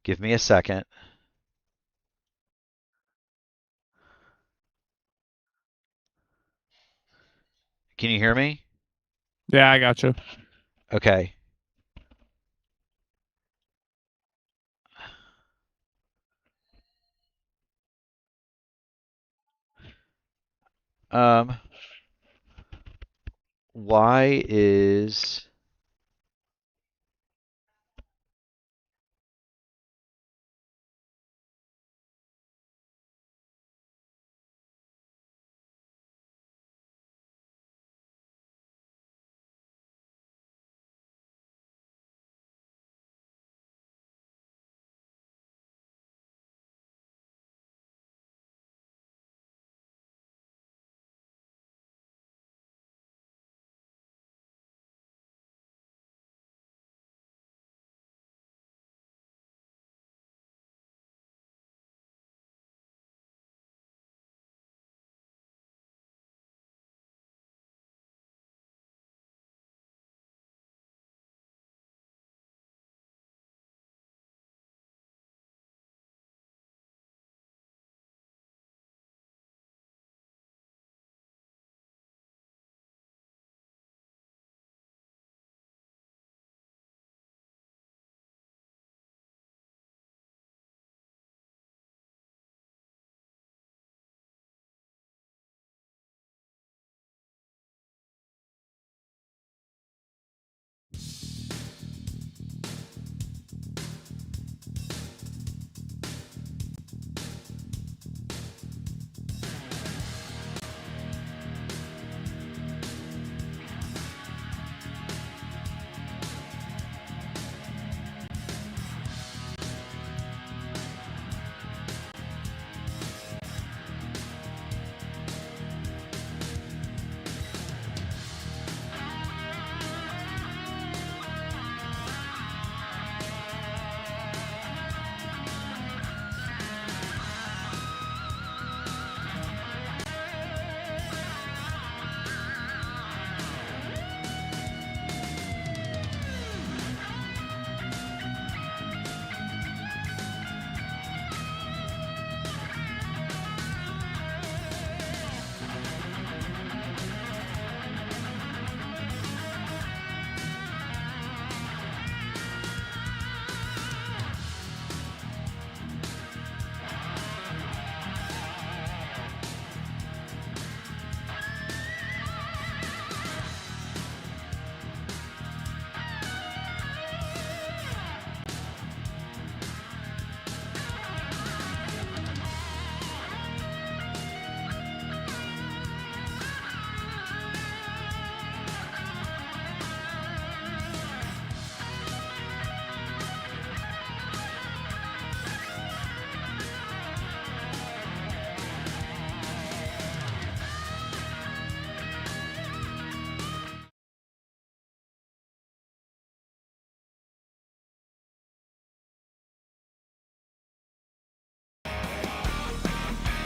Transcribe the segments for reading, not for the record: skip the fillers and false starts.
Give me a second. Can you hear me? Yeah, I got you. Okay. Um, why is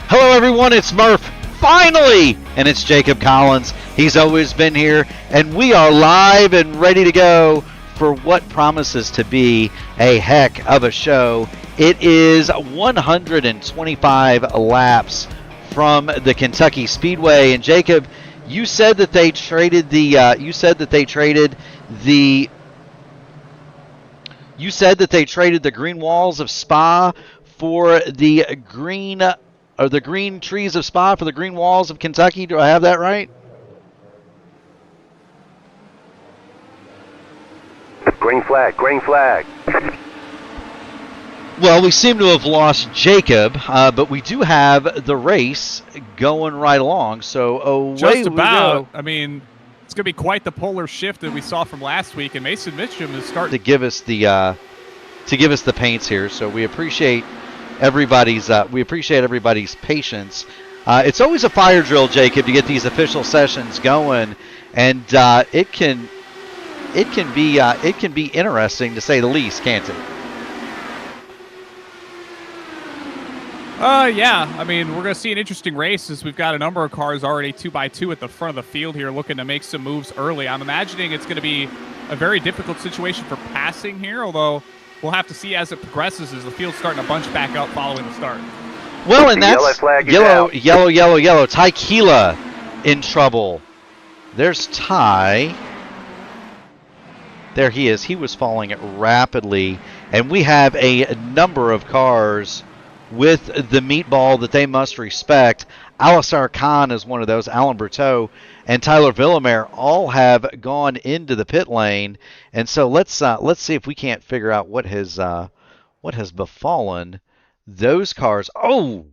Hello, everyone. It's Murph, finally, and it's Jacob Collins. He's always been here, and we are live and ready to go for what promises to be a heck of a show. It is 125 laps from the Kentucky Speedway, and Jacob, you said that they traded the. You said that they traded the green walls of Spa for the green trees of Spa for the green walls of Kentucky. Do I have that right? Green flag, green flag. Well, we seem to have lost Jacob, but we do have the race going right along. So away Just about. we go. I mean, it's going to be quite the polar shift that we saw from last week, and Mason Mitchum is starting to give us the paints here. So we appreciate everybody's patience. It's always a fire drill, Jacob, to get these official sessions going, and it can be interesting to say the least, can't it? Yeah. I mean, we're going to see an interesting race as we've got a number of cars already 2x2 at the front of the field here looking to make some moves early. I'm imagining it's going to be a very difficult situation for passing here, although we'll have to see as it progresses as the field's starting to bunch back up following the start. Well, and The that's yellow flag is yellow, out. yellow, yellow, yellow. Tequila in trouble. There's Ty. There he is. He was falling rapidly. And we have a number of cars with the meatball that they must respect. Alistar Khan is one of those. Alan Berteau and Tyler Villamere all have gone into the pit lane. And so let's see if we can't figure out what has befallen those cars. Oh,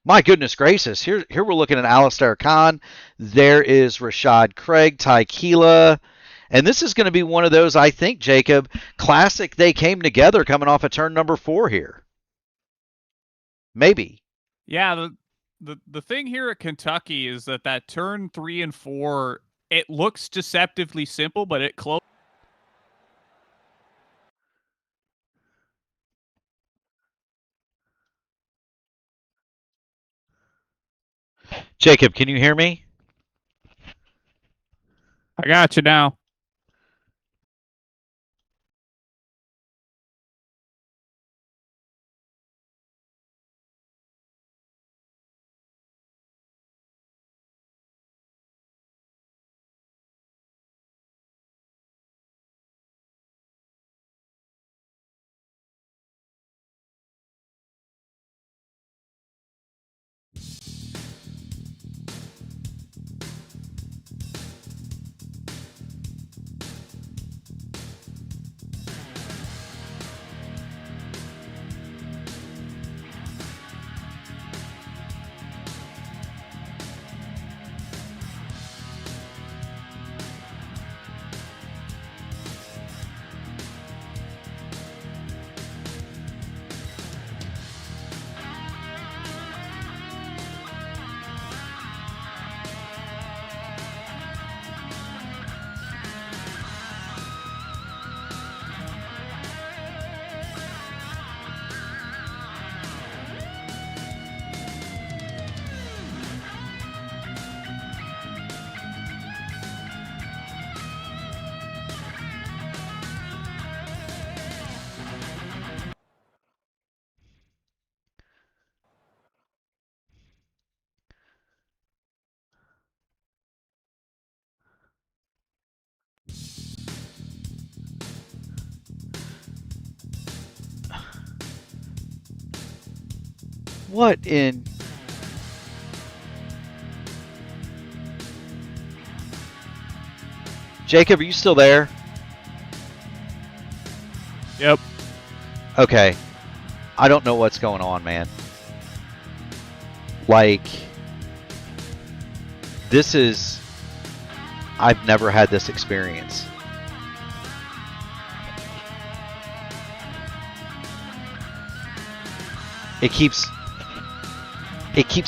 my goodness gracious. Here we're looking at Alistar Khan. There is Rashad Craig, Ty Keela. And this is going to be one of those, I think, Jacob, classic they came together coming off of turn number 4 here. Maybe. Yeah, the thing here at Kentucky is that turn 3 and 4, it looks deceptively simple, but it close. Jacob, can you hear me? I got you now. What in... Jacob, are you still there? Yep. Okay. I don't know what's going on, man. Like, this is... I've never had this experience. It keeps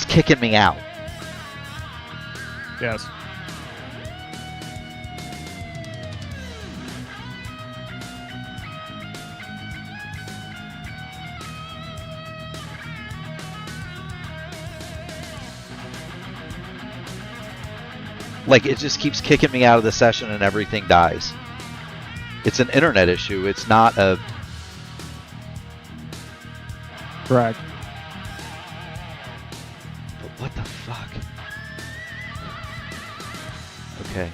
kicking me out. Yes. Like, it just keeps kicking me out of the session and everything dies. It's an internet issue. It's not a... Correct. But what the fuck? Okay.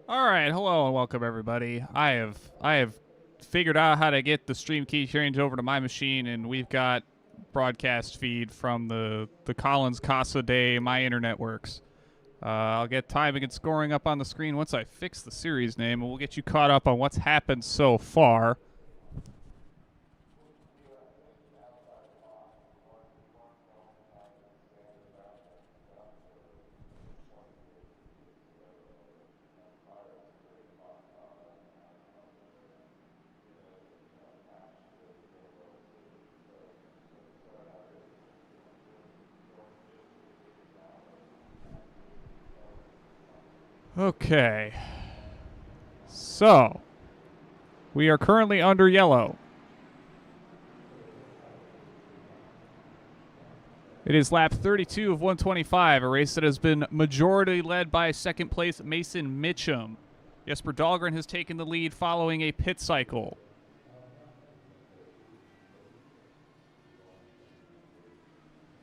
All right, hello and welcome everybody. I have figured out how to get the stream key change over to my machine, and we've got broadcast feed from the Collins Casa Day. My internet works. I'll get timing and scoring up on the screen once I fix the series name, and we'll get you caught up on what's happened so far. Okay. So, we are currently under yellow. It is lap 32 of 125, a race that has been majority led by second place Mason Mitchum. Jesper Dahlgren has taken the lead following a pit cycle.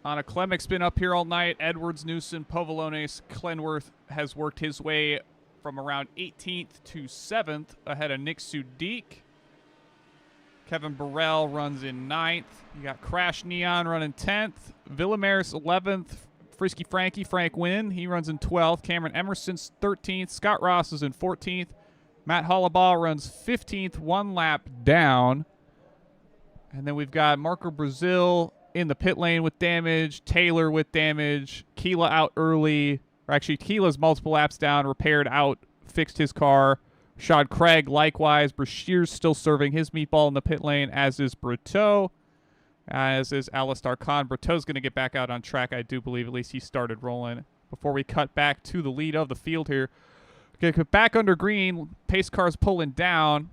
Anna Klemek's been up here all night. Edwards, Newsom, Povolones, Clenworth has worked his way from around 18th to 7th ahead of Nick Sudik. Kevin Burrell runs in 9th. You got Crash Neon running 10th. Villamaris 11th. Frisky Frank Wynn, he runs in 12th. Cameron Emerson's 13th. Scott Ross is in 14th. Matt Hollabaugh runs 15th, one lap down. And then we've got Marco Brazil in the pit lane with damage, Taylor with damage, Keela out early, or actually Keela's multiple laps down, repaired out, fixed his car. Shad Craig likewise. Brashear's still serving his meatball in the pit lane, as is Brito, as is Alistar Khan. Brito's going to get back out on track, I do believe. At least he started rolling. Before we cut back to the lead of the field here. Okay, back under green, pace car's pulling down.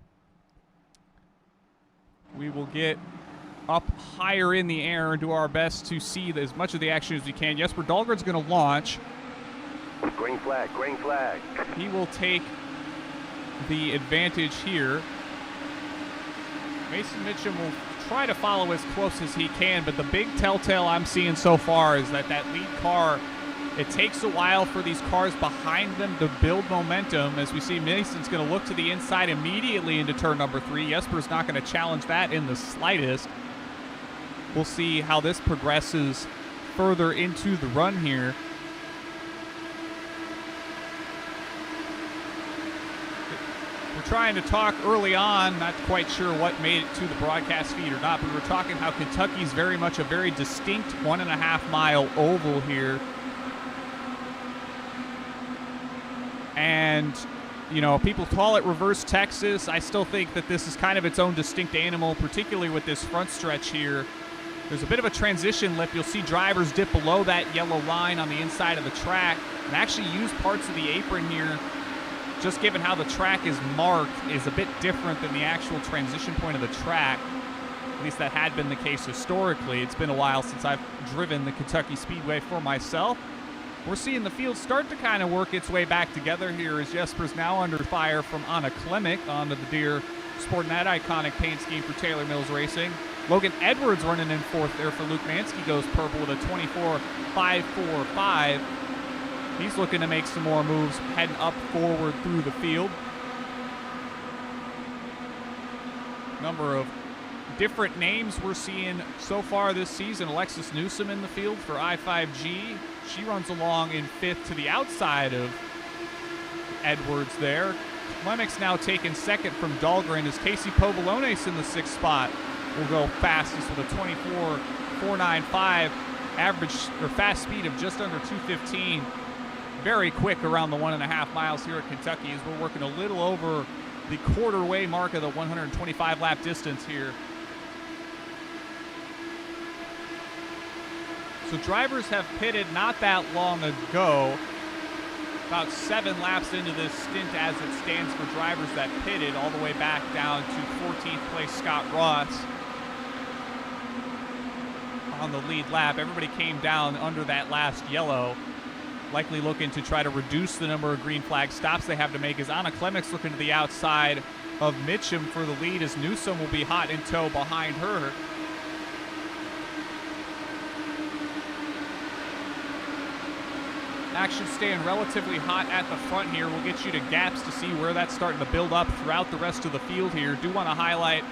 We will get up higher in the air and do our best to see as much of the action as we can. Jesper Dahlgren's going to launch. Green flag, green flag. He will take the advantage here. Mason Mitchum will try to follow as close as he can, but the big telltale I'm seeing so far is that lead car, it takes a while for these cars behind them to build momentum. As we see, Mason's going to look to the inside immediately into turn number 3. Jesper's not going to challenge that in the slightest. We'll see how this progresses further into the run here. We're trying to talk early on, not quite sure what made it to the broadcast feed or not, but we were talking how Kentucky's very much a very distinct 1.5 mile oval here. And, you know, people call it reverse Texas. I still think that this is kind of its own distinct animal, particularly with this front stretch here. There's a bit of a transition lip. You'll see drivers dip below that yellow line on the inside of the track and actually use parts of the apron here. Just given how the track is marked is a bit different than the actual transition point of the track. At least that had been the case historically. It's been a while since I've driven the Kentucky Speedway for myself. We're seeing the field start to kind of work its way back together here as Jesper's now under fire from Anna Klemek onto the Deere sporting that iconic paint scheme for Taylor Mills Racing. Logan Edwards running in 4th there for Luke Mansky goes purple with a 24.545. He's looking to make some more moves, heading up forward through the field. Number of different names we're seeing so far this season. Alexis Newsom in the field for I5G. She runs along in 5th to the outside of Edwards there. Clemek's now taking 2nd from Dahlgren as Casey Povolones in the 6th spot will go fastest with a 24.495 average or fast speed of just under 215. Very quick around the 1.5 miles here at Kentucky as we're working a little over the quarter-way mark of the 125 lap distance here. So drivers have pitted not that long ago, about 7 laps into this stint as it stands for drivers that pitted, all the way back down to 14th place Scott Ross on the lead lap. Everybody came down under that last yellow, likely looking to try to reduce the number of green flag stops they have to make, as Anna Klemek's looking to the outside of Mitchum for the lead, as Newsom will be hot in tow behind her. Action staying relatively hot at the front here. We'll get you to gaps to see where that's starting to build up throughout the rest of the field here. Do want to highlight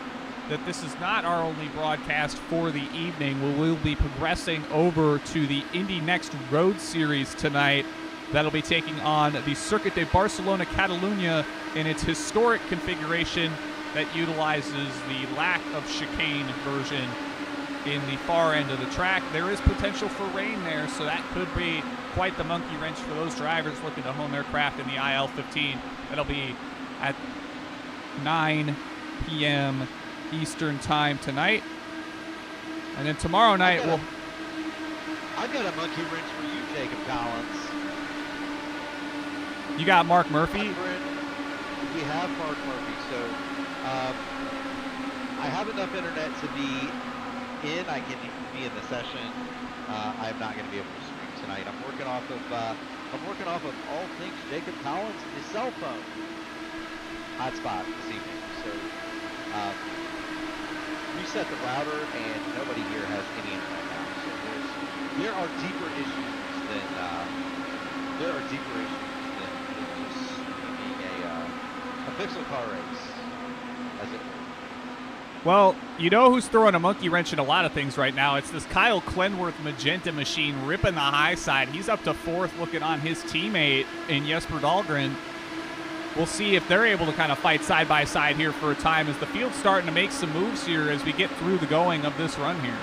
that this is not our only broadcast for the evening. We will be progressing over to the Indy Next Road Series tonight. That'll be taking on the Circuit de Barcelona Catalunya in its historic configuration that utilizes the lack of chicane version in the far end of the track. There is potential for rain there, so that could be quite the monkey wrench for those drivers looking to hone their craft in the IL-15. That'll be at 9 p.m. Eastern time tonight. And then tomorrow night I've got a monkey wrench for you, Jacob Collins. You got Mark Murphy? We have Mark Murphy, so I have enough internet to be in. I can be in the session. I'm not going to be able to stream tonight. I'm working off of all things Jacob Collins and his cell phone hotspot this evening. So reset the router, and nobody here has any internet now. So there are deeper issues than just being a pixel car race, as it were. Well, you know who's throwing a monkey wrench in a lot of things right now? It's this Kyle Clenworth Magenta machine ripping the high side. He's up to fourth, looking on his teammate in Jesper Dahlgren. We'll see if they're able to kind of fight side by side here for a time as the field's starting to make some moves here as we get through the going of this run here.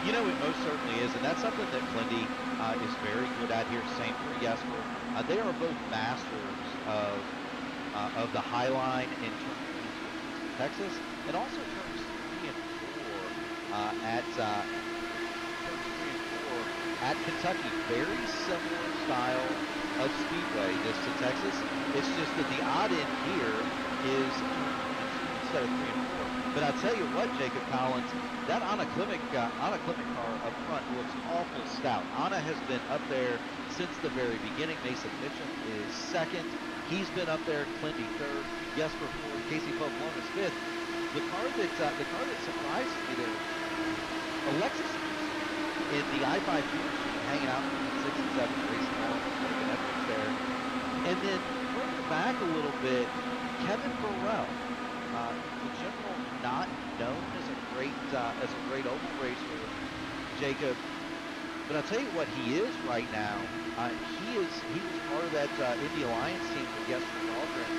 You know, it most certainly is, and that's something that Clindy is very good at here. Same for Jesper. They are both masters of the high line in terms of Texas, and also turns 3 and 4 at Kentucky. Very similar style of speedway this to Texas. It's just that the odd end here is instead of 3 and 4. But I'll tell you what, Jacob Collins, that Anna Klimek car up front looks awful stout. Anna has been up there since the very beginning. Mason Mitchum is second. He's been up there. Clindy third. Jesper fourth. Casey Pope-Lone is fifth. The car that surprised me there, Alexis in the I-5 hanging out in 6 and 7, racing along with an effort there. And then further back a little bit, Kevin Burrell, the general not known as a great oval racer, Jacob. But I'll tell you what he is right now. He was part of that Indy Alliance team with Jesper Dahlgren.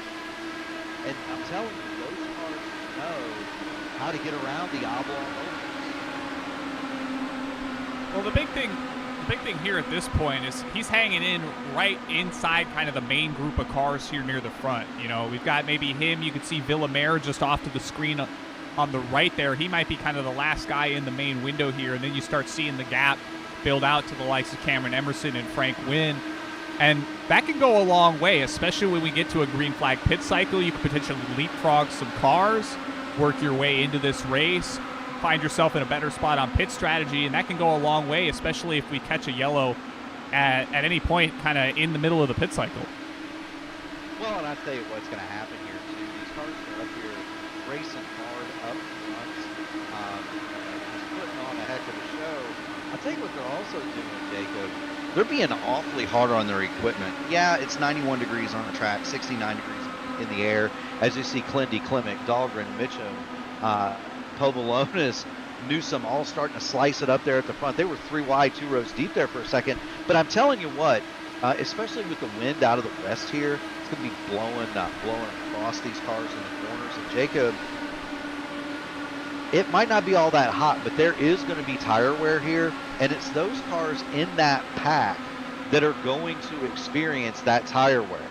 And I'm telling you, those cars know how to get around the oblong ovals. Well, the big thing here at this point is he's hanging in right inside kind of the main group of cars here near the front. You know, we've got maybe him. You can see Villamere just off to the screen on the right there. He might be kind of the last guy in the main window here, and then you start seeing the gap build out to the likes of Cameron Emerson and Frank Wynn. And that can go a long way, especially when we get to a green flag pit cycle. You could potentially leapfrog some cars, work your way into this race, find yourself in a better spot on pit strategy, and that can go a long way, especially if we catch a yellow at any point kind of in the middle of the pit cycle. Well, and I'll tell you what's going to happen here, too. These cars are up here racing hard up front. Just putting on a heck of a show. I'll tell you what they're also doing, Jacob. They're being awfully hard on their equipment. Yeah, it's 91 degrees on the track, 69 degrees in the air. As you see, Clindy, Klimek, Dahlgren, Mitchum, Povolonis, Newsom all starting to slice it up there at the front. They were 3 wide, 2 rows deep there for a second. But I'm telling you what, especially with the wind out of the west here, it's going to be blowing across these cars in the corners. And Jacob, it might not be all that hot, but there is going to be tire wear here, and it's those cars in that pack that are going to experience that tire wear.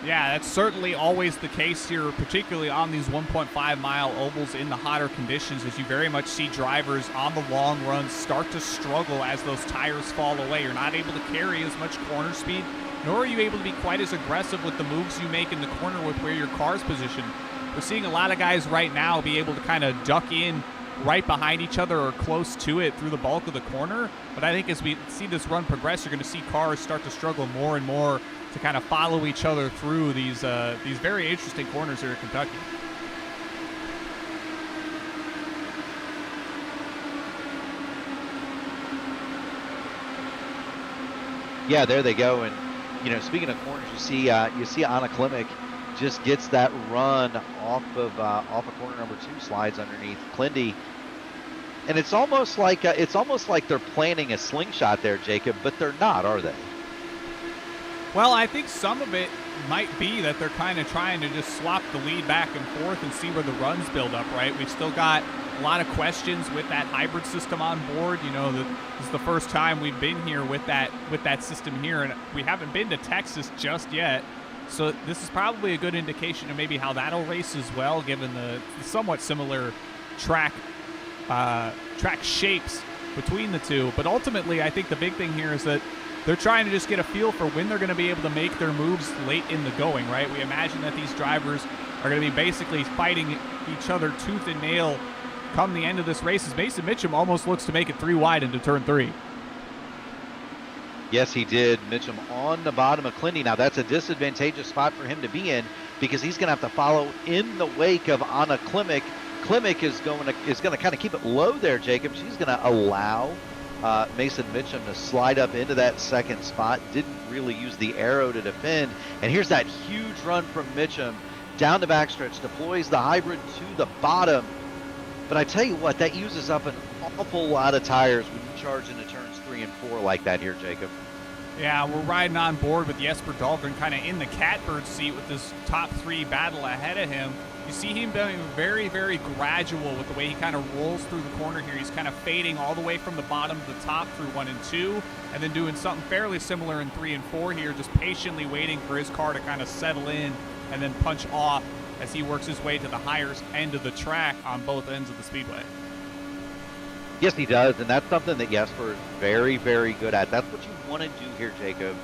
Yeah, that's certainly always the case here, particularly on these 1.5-mile ovals in the hotter conditions, as you very much see drivers on the long runs start to struggle as those tires fall away. You're not able to carry as much corner speed, nor are you able to be quite as aggressive with the moves you make in the corner with where your car's positioned. We're seeing a lot of guys right now be able to kind of duck in right behind each other or close to it through the bulk of the corner. But I think as we see this run progress, you're going to see cars start to struggle more and more to kind of follow each other through these very interesting corners here in Kentucky. Yeah, there they go. And speaking of corners, you see Anna Klimek just gets that run off of corner number 2, slides underneath Klindy. And it's almost like they're planning a slingshot there, Jacob, but they're not, are they? Well, I think some of it might be that they're kind of trying to just swap the lead back and forth and see where the runs build up, right? We've still got a lot of questions with that hybrid system on board. This is the first time we've been here with that system here, and we haven't been to Texas just yet. So this is probably a good indication of maybe how that'll race as well, given the somewhat similar track shapes between the two. But ultimately, I think the big thing here is that they're trying to just get a feel for when they're going to be able to make their moves late in the going, right? We imagine that these drivers are going to be basically fighting each other tooth and nail come the end of this race, as Mason Mitchum almost looks to make it 3 wide into turn 3. Yes, he did. Mitchum on the bottom of Klindy. Now, that's a disadvantageous spot for him to be in because he's going to have to follow in the wake of Anna Klimek. Klimek is going to kind of keep it low there, Jacob. She's going to allow Mason Mitchum to slide up into that second spot. Didn't really use the arrow to defend. And here's that huge run from Mitchum down the backstretch, deploys the hybrid to the bottom. But I tell you what, that uses up an awful lot of tires when you charge into turns 3 and 4 like that here, Jacob. Yeah, we're riding on board with Jesper Dahlgren kind of in the catbird seat with this top 3 battle ahead of him. You see him being very, very gradual with the way he kind of rolls through the corner here. He's kind of fading all the way from the bottom to the top through 1 and 2, and then doing something fairly similar in 3 and 4 here, just patiently waiting for his car to kind of settle in and then punch off as he works his way to the higher end of the track on both ends of the speedway. Yes, he does, and that's something that Jesper is very, very good at. That's what you want to do here, Jacob,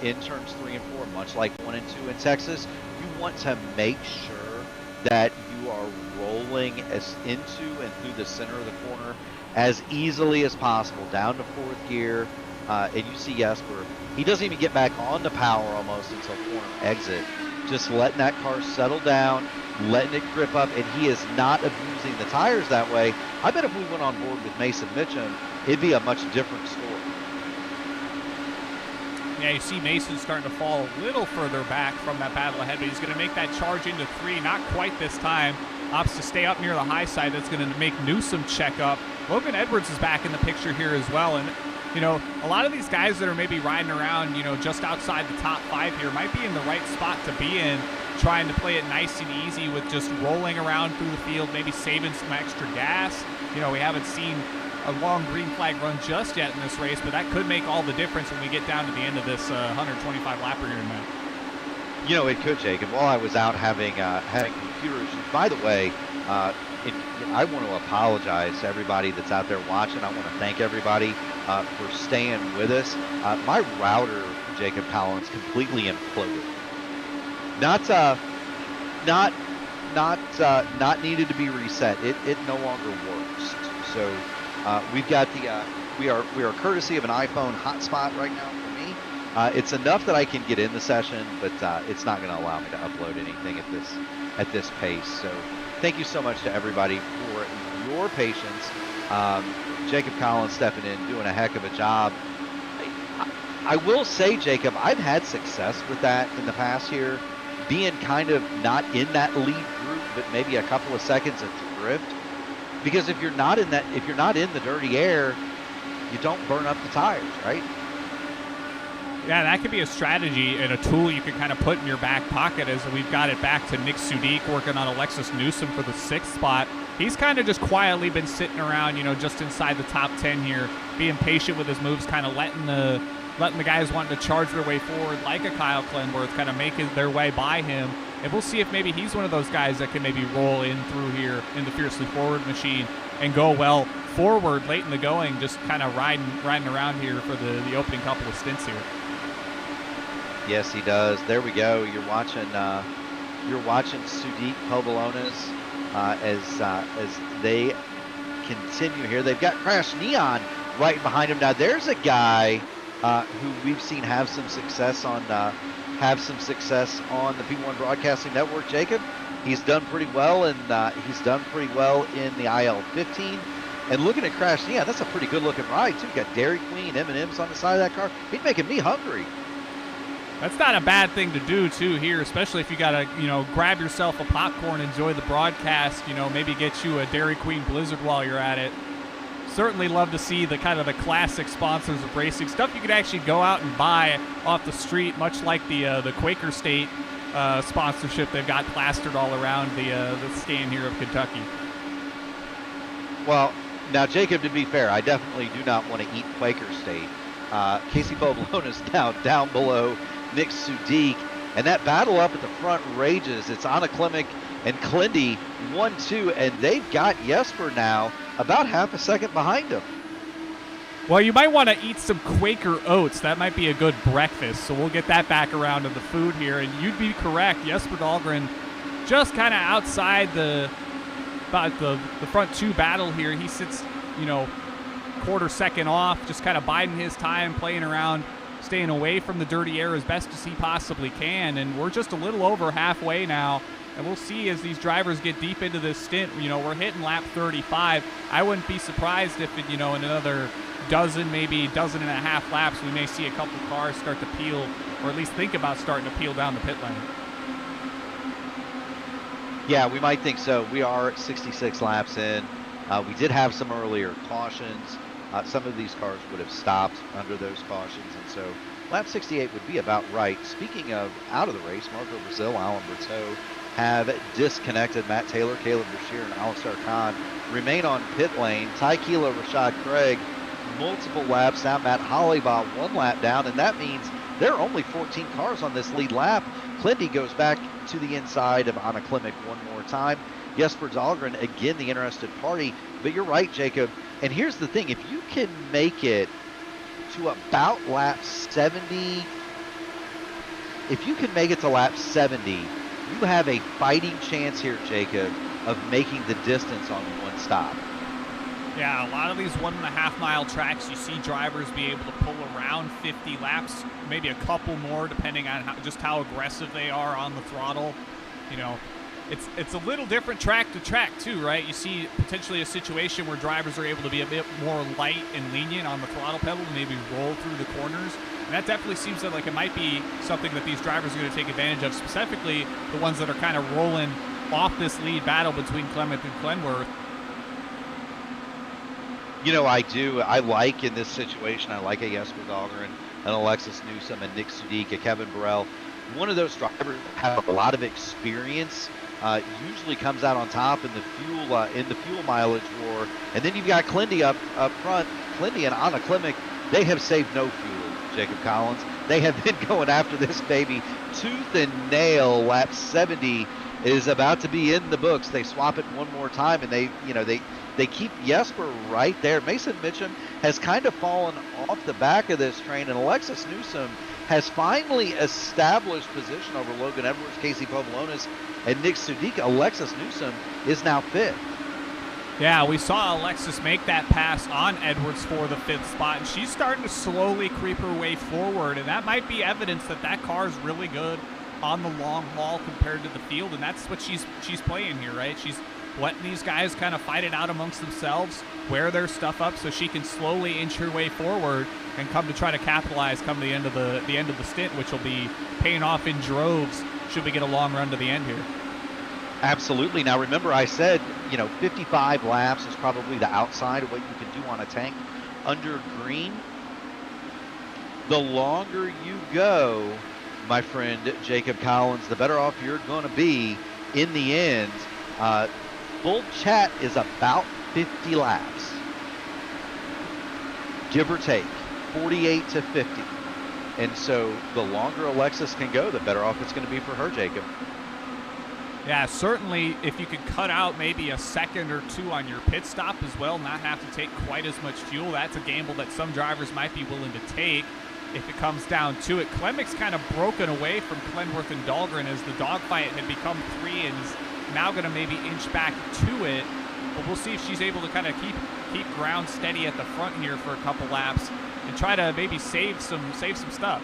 in turns 3 and 4, much like 1 and 2 in Texas. You want to make sure that you are rolling as into and through the center of the corner as easily as possible, down to 4th gear. And you see Jesper, he doesn't even get back on the power almost until corner exit. Just letting that car settle down, letting it grip up, and he is not abusing the tires that way. I bet if we went on board with Mason Mitchum, it'd be a much different story. Yeah, you see Mason starting to fall a little further back from that battle ahead, but he's going to make that charge into 3. Not quite this time. Opts to stay up near the high side. That's going to make Newsom check up. Logan Edwards is back in the picture here as well. And, a lot of these guys that are maybe riding around, just outside the top 5 here might be in the right spot to be in, trying to play it nice and easy with just rolling around through the field, maybe saving some extra gas. We haven't seen a long green flag run just yet in this race, but that could make all the difference when we get down to the end of this 125 lapper here tonight. It could, Jacob. While I was out having computer issues, by the way, I want to apologize to everybody that's out there watching. I want to thank everybody for staying with us. My router, Jacob Collins, completely imploded. Not needed to be reset. It no longer works. So we've got we are courtesy of an iPhone hotspot right now for me. It's enough that I can get in the session, but it's not going to allow me to upload anything at this pace. So thank you so much to everybody for your patience. Jacob Collins stepping in, doing a heck of a job. I will say, Jacob, I've had success with that in the past here, being kind of not in that lead group, but maybe a couple of seconds of drift. Because if you're not in the dirty air, you don't burn up the tires, right? Yeah, that could be a strategy and a tool you can kind of put in your back pocket, as we've got it back to Nick Sudik working on Alexis Newsom for the 6th spot. He's kind of just quietly been sitting around, just inside the top 10 here, being patient with his moves, kind of letting the guys wanting to charge their way forward like a Kyle Clenworth, kind of making their way by him. And we'll see if maybe he's one of those guys that can maybe roll in through here in the Fiercely Forward machine and go well forward late in the going, just kind of riding around here for the opening couple of stints here. Yes, he does. There we go. You're watching Sudik Pobolones as they continue here. They've got Crash Neon right behind him. Now there's a guy who we've seen have some success on the P1 Broadcasting Network. Jacob, he's done pretty well, and he's done pretty well in the IL-15. And looking at Crash, yeah, that's a pretty good looking ride too. Got Dairy Queen, M&Ms on the side of that car. He's making me hungry. That's not a bad thing to do too here, especially if you gotta, grab yourself a popcorn, enjoy the broadcast, maybe get you a Dairy Queen Blizzard while you're at it. Certainly love to see the kind of the classic sponsors of racing, stuff you could actually go out and buy off the street, much like the Quaker State sponsorship they've got plastered all around the stand here of Kentucky. Well, now, Jacob, to be fair, I definitely do not want to eat Quaker State. Casey Poblone is now down below Nick Sudik, and that battle up at the front rages. It's Anna Klimek and Klindy 1-2, and they've got Jesper now about half a second behind him. Well, you might want to eat some Quaker oats. That might be a good breakfast, so we'll get that back around to the food here. And you'd be correct. Jesper Dahlgren just kind of outside about the front two battle here. He sits, quarter second off, just kind of biding his time, playing around, staying away from the dirty air as best as he possibly can. And we're just a little over halfway now. And we'll see as these drivers get deep into this stint. We're hitting lap 35. I wouldn't be surprised if, in another dozen, maybe dozen and a half laps, we may see a couple cars start to peel, or at least think about starting to peel down the pit lane. Yeah, we might think so. We are 66 laps in. We did have some earlier cautions. Some of these cars would have stopped under those cautions, and so lap 68 would be about right. Speaking of out of the race, Marco Brazil, Alan Berteau have disconnected. Matt Taylor, Caleb Brashear, and Alistair Khan remain on pit lane. Ty Keeler, Rashad Craig, multiple laps down. Matt Hollybaugh 1 lap down, and that means there are only 14 cars on this lead lap. Klindy goes back to the inside of Anna Klimek one more time. Jesper Dahlgren, again, the interested party. But you're right, Jacob. And here's the thing. If you can make it to about lap 70, if you can make it to lap 70, you have a fighting chance here, Jacob, of making the distance on one stop. Yeah, a lot of these 1.5 mile tracks, you see drivers be able to pull around 50 laps, maybe a couple more, depending on just how aggressive they are on the throttle. It's a little different track to track too, right? You see potentially a situation where drivers are able to be a bit more light and lenient on the throttle pedal and maybe roll through the corners. And that definitely seems like it might be something that these drivers are going to take advantage of, specifically the ones that are kind of rolling off this lead battle between Clement and Clenworth. I do. I like in this situation, I like a Jesper Dahlgren, an Alexis Newsom, and Nick Sudik, a Kevin Burrell. One of those drivers have a lot of experience. Usually comes out on top in the fuel mileage war. And then you've got Klindy up front. Klindy and Anna Klimek, they have saved no fuel, Jacob Collins. They have been going after this baby tooth and nail. Lap 70 is about to be in the books. They swap it one more time, and they keep Jesper right there. Mason Mitchum has kind of fallen off the back of this train, and Alexis Newsom has finally established position over Logan Edwards, Casey Povolonis, and Nick Sudik. Alexis Newsom is now 5th. Yeah, we saw Alexis make that pass on Edwards for the 5th spot, and she's starting to slowly creep her way forward, and that might be evidence that that car is really good on the long haul compared to the field, and that's what she's playing here, right? She's letting these guys kind of fight it out amongst themselves, wear their stuff up so she can slowly inch her way forward and come to try to capitalize come the end of the stint, which will be paying off in droves should we get a long run to the end here. Absolutely. Now remember, I said 55 laps is probably the outside of what you can do on a tank under green. The longer you go, my friend Jacob Collins, the better off you're going to be in the end. Full chat is about 50 laps, give or take, 48 to 50. And so the longer Alexis can go, the better off it's going to be for her, Jacob. Yeah, certainly if you could cut out maybe a second or two on your pit stop as well, not have to take quite as much fuel, that's a gamble that some drivers might be willing to take if it comes down to it. Klemek's kind of broken away from Clenworth and Dahlgren as the dogfight had become 3 and is now going to maybe inch back to it. But we'll see if she's able to kind of keep ground steady at the front here for a couple laps and try to maybe save some stuff.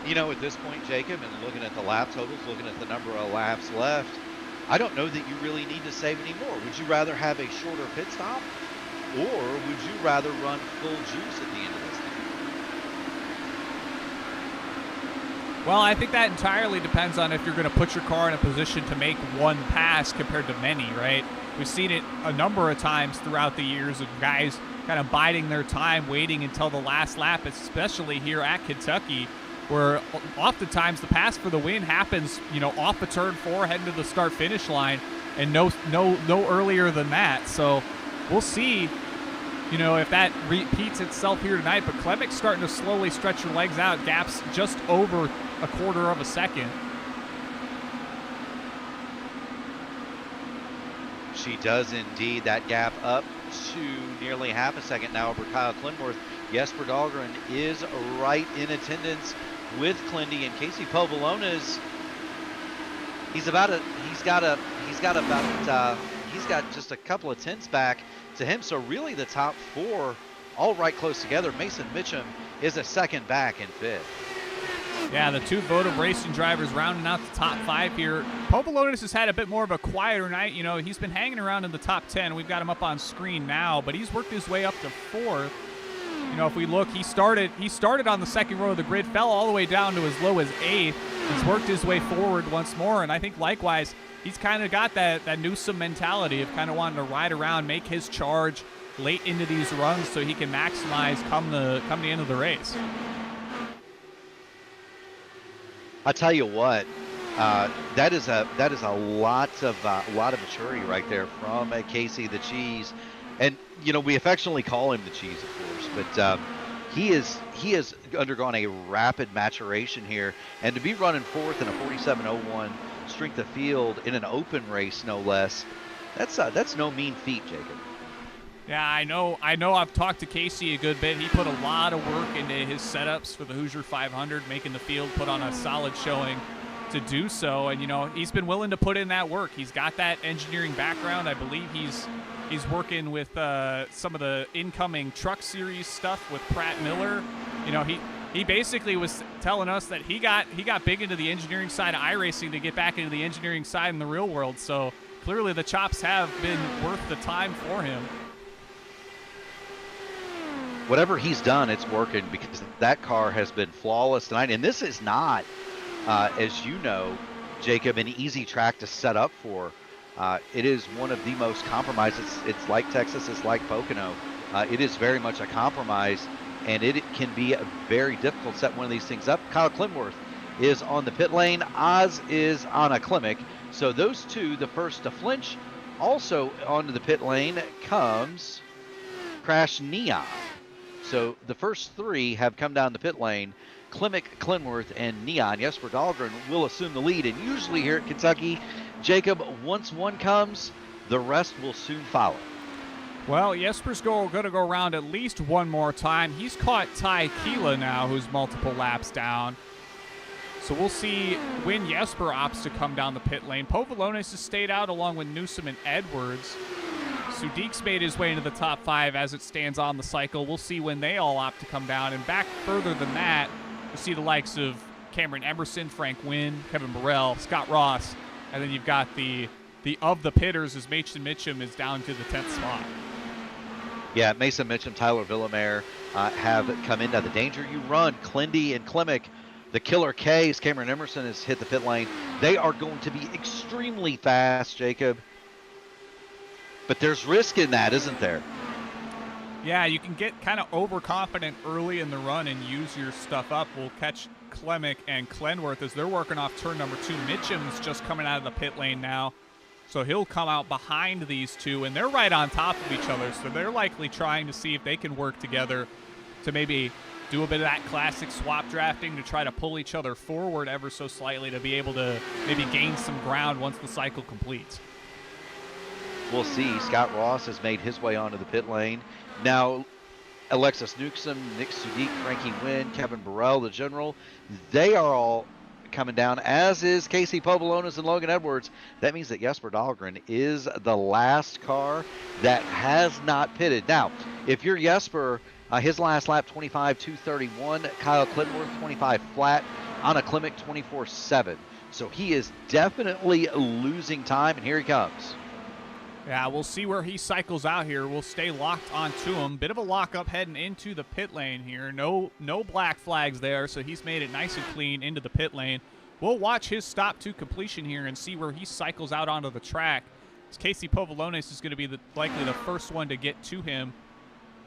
At this point, Jacob, and looking at the lap totals, looking at the number of laps left, I don't know that you really need to save any more. Would you rather have a shorter pit stop, or would you rather run full juice at the end of this thing? Well, I think that entirely depends on if you're going to put your car in a position to make one pass compared to many, right? We've seen it a number of times throughout the years of guys kind of biding their time, waiting until the last lap, especially here at Kentucky, where oftentimes the pass for the win happens, off of turn 4, heading to the start-finish line, and no earlier than that. So we'll see, if that repeats itself here tonight. But Klemic's starting to slowly stretch her legs out, gaps just over a quarter of a second. She does indeed. That gap up to nearly half a second now over Kyle Clinworth. Jesper Dahlgren is right in attendance with Clindy, and Casey Povolonis. He's got just a couple of tenths back to him. So really, the top 4 all right close together. Mason Mitchum is a second back in 5th. Yeah, the 2 Votive Racing drivers rounding out the top 5 here. Povolonis has had a bit more of a quieter night. He's been hanging around in the top 10. We've got him up on screen now, but he's worked his way up to 4th. If we look, he started on the second row of the grid, fell all the way down to as low as 8th. He's worked his way forward once more, and I think likewise, he's kind of got that Newsom mentality of kind of wanting to ride around, make his charge late into these runs so he can maximize come the end of the race. I tell you what, that is a lot of maturity right there from Casey the Cheese, and we affectionately call him the Cheese, of course, but he has undergone a rapid maturation here, and to be running 4th in a 47.01 strength of field in an open race, no less, that's no mean feat, Jacob. Yeah, I know. I've talked to Casey a good bit. He put a lot of work into his setups for the Hoosier 500, making the field put on a solid showing to do so. And, he's been willing to put in that work. He's got that engineering background. I believe he's working with some of the incoming truck series stuff with Pratt Miller. He basically was telling us that he got big into the engineering side of iRacing to get back into the engineering side in the real world. So clearly the chops have been worth the time for him. Whatever he's done, it's working, because that car has been flawless tonight. And this is not, as you know, Jacob, an easy track to set up for. It is one of the most compromised. It's like Texas, it's like Pocono. It is very much a compromise, and it can be a very difficult to set one of these things up. Kyle Clinworth is on the pit lane. Oz is on a Klimek. So those two, the first to flinch. Also onto the pit lane comes Crash Neon. So the first 3 have come down the pit lane. Klimek, Clinworth, and Neon. Jesper Dahlgren will assume the lead. And usually here at Kentucky, Jacob, once one comes, the rest will soon follow. Well, Jesper's going to go around at least one more time. He's caught Ty Keela now, who's multiple laps down. So we'll see when Jesper opts to come down the pit lane. Povolonis has stayed out along with Newsom and Edwards. Sudik's made his way into the top 5 as it stands on the cycle. We'll see when they all opt to come down. And back further than that, we'll see the likes of Cameron Emerson, Frank Wynn, Kevin Burrell, Scott Ross. And then you've got the of the pitters as Mason Mitchum is down to the 10th spot. Yeah, Mason Mitchum, Tyler Villamere have come into the danger you run. Clindy and Klimek, the killer K's, Cameron Emerson has hit the pit lane. They are going to be extremely fast, Jacob. But there's risk in that, isn't there? Yeah, you can get kind of overconfident early in the run and use your stuff up. We'll catch Klimek and Clenworth as they're working off turn number 2. Mitchum's just coming out of the pit lane now. So he'll come out behind these two, and they're right on top of each other. So they're likely trying to see if they can work together to maybe do a bit of that classic swap drafting to try to pull each other forward ever so slightly to be able to maybe gain some ground once the cycle completes. We'll see. Scott Ross has made his way onto the pit lane. Now, Alexis Newsom, Nick Sudik, Frankie Wynn, Kevin Burrell, the general, they are all coming down, as is Casey Povolonis and Logan Edwards. That means that Jesper Dahlgren is the last car that has not pitted. Now, if you're Jesper, his last lap, 25.231. Kyle Clinworth, 25 flat. Anna Klimek, 24.7. So he is definitely losing time, and here he comes. Yeah, we'll see where he cycles out here. We'll stay locked onto him. Bit of a lockup heading into the pit lane here. No black flags there, so he's made it nice and clean into the pit lane. We'll watch his stop to completion here and see where he cycles out onto the track. Casey Povolones is going to be likely the first one to get to him,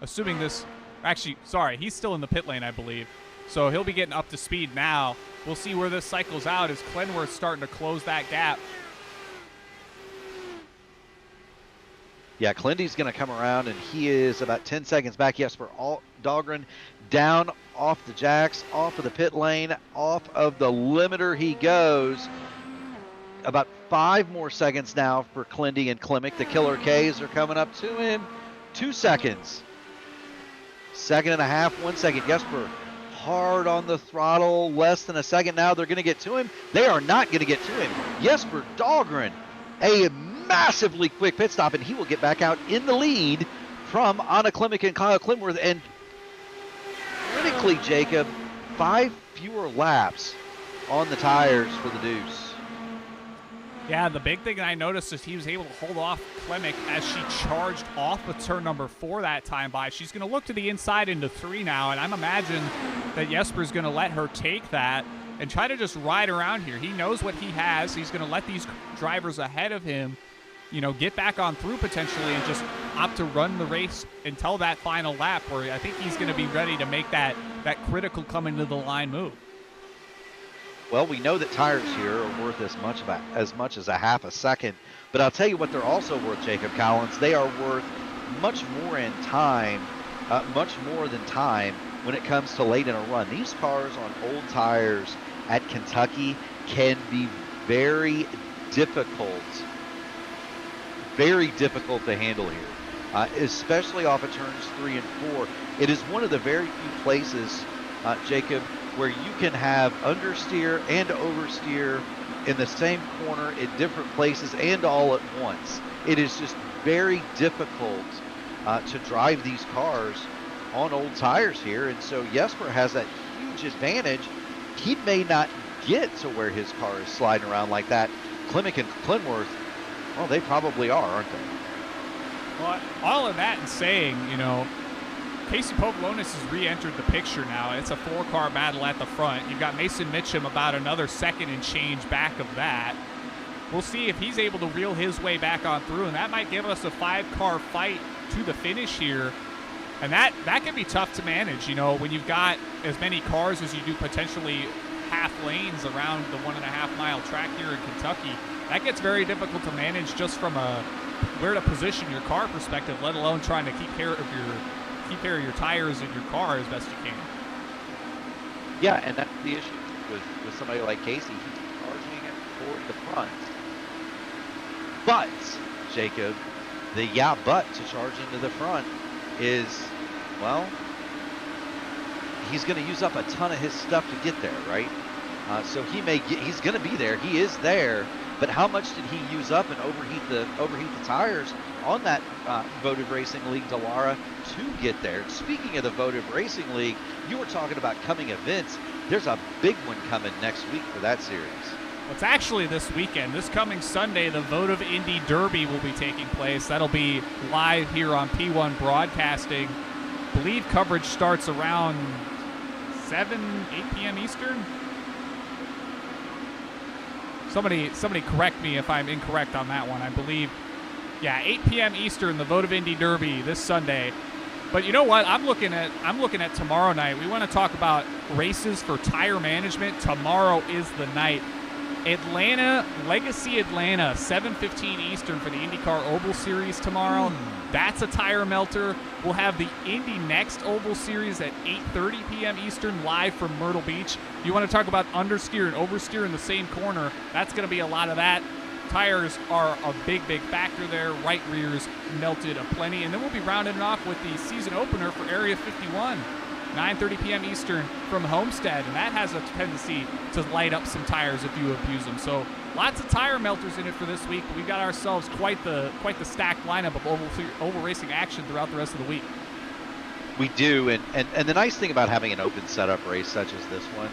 assuming this – actually, sorry, he's still in the pit lane, I believe. So he'll be getting up to speed now. We'll see where this cycles out as Clenworth's starting to close that gap. Yeah, Clindy's going to come around, and he is about 10 seconds back. Yes, for Dahlgren down off the jacks, off of the pit lane, off of the limiter he goes. About 5 more seconds now for Clindy and Klimek. The Killer Ks are coming up to him. 2 seconds. 1.5 seconds, 1 second. Jesper hard on the throttle. Less than a second now. They're going to get to him. They are not going to get to him. Jesper Dahlgren, a massively quick pit stop, and he will get back out in the lead from Anna Klimek and Kyle Clenworth. And critically, Jacob, 5 fewer laps on the tires for the Deuce. Yeah, the big thing I noticed is he was able to hold off Klimek as she charged off of turn number 4 that time by. She's going to look to the inside into 3 now, and I'm imagining that Jesper's going to let her take that and try to just ride around here. He knows what he has. He's going to let these drivers ahead of him, you know, get back on through potentially and just opt to run the race until that final lap where I think he's going to be ready to make that critical coming to the line move. Well, we know that tires here are worth as much as a half a second, but I'll tell you what they're also worth, Jacob Collins. They are worth much more in time, much more than time when it comes to late in a run. These cars on old tires at Kentucky can be very difficult to handle here, especially off of turns 3 and 4. It is one of the very few places, Jacob, where you can have understeer and oversteer in the same corner in different places and all at once. It is just very difficult to drive these cars on old tires here, and so Jesper has that huge advantage. He may not get to where his car is sliding around like that. Klimek and Clenworth, well, they probably are, aren't they? Well, all of that and saying, you know, Casey Povolones has re-entered the picture now. It's a 4-car battle at the front. You've got Mason Mitchum about another second and change back of that. We'll see if he's able to reel his way back on through, and that might give us a 5-car fight to the finish here. And that can be tough to manage, you know, when you've got as many cars as you do potentially half lanes around the 1.5-mile track here in Kentucky. That gets very difficult to manage just from a where to position your car perspective, let alone trying to keep care of your tires and your car as best you can. Yeah, and that's the issue with somebody like Casey. He's charging it toward the front. But, Jacob, but to charge into the front is, well, he's going to use up a ton of his stuff to get there, right? So he's going to be there. He is there. But how much did he use up and overheat the tires on that Votive Racing League Dallara to get there? Speaking of the Votive Racing League, you were talking about coming events. There's a big one coming next week for that series. It's actually this weekend. This coming Sunday, the Votive Indy Derby will be taking place. That'll be live here on P1 Broadcasting. I believe coverage starts around 8 p.m. Eastern. Somebody correct me if I'm incorrect on that one. I believe, 8 p.m. Eastern, the Votive Indy Derby this Sunday. But you know what? I'm looking at tomorrow night. We want to talk about races for tire management. Tomorrow is the night. Legacy Atlanta, 7:15 Eastern for the INDYCAR Oval Series tomorrow. That's a tire melter. We'll have the Indy Next Oval Series at 8:30 p.m. Eastern live from Myrtle Beach. You want to talk about understeer and oversteer in the same corner, that's going to be a lot of that. Tires are a big factor there. Right rears melted aplenty. And then we'll be rounding it off with the season opener for Area 51. 9:30 p.m. Eastern from Homestead, and that has a tendency to light up some tires if you abuse them. So lots of tire melters in it for this week, but we've got ourselves quite the stacked lineup of oval racing action throughout the rest of the week. We do, and the nice thing about having an open setup race such as this one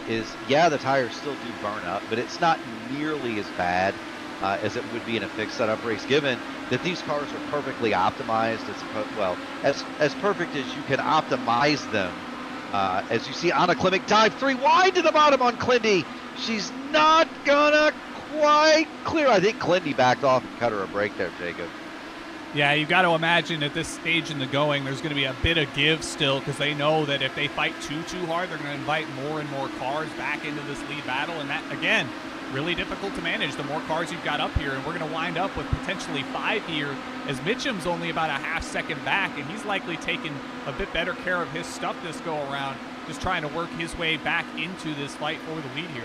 is, yeah, the tires still do burn up, but it's not nearly as bad as it would be in a fixed setup race, given that these cars are perfectly optimized. Well, as perfect as you can optimize them. As you see, Anna Klimek dive 3 wide to the bottom on Clindy. She's not gonna quite clear. I think Clindy backed off and cut her a break there, Jacob. Yeah, you've got to imagine at this stage in the going, there's going to be a bit of give still, because they know that if they fight too hard, they're going to invite more and more cars back into this lead battle. And that, again, really difficult to manage the more cars you've got up here. And we're going to wind up with potentially 5 here, as Mitchum's only about a half second back, and he's likely taking a bit better care of his stuff this go around, just trying to work his way back into this fight for the lead here.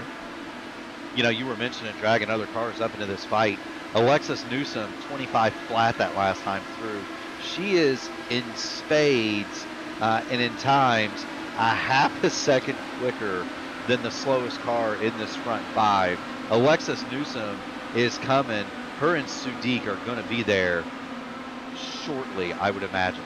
You know, you were mentioning dragging other cars up into this fight. Alexis Newsom, 25 flat that last time through. She is in spades and in times a half a second quicker than the slowest car in this front 5. Alexis Newsom is coming. Her and Sudik are going to be there shortly, I would imagine.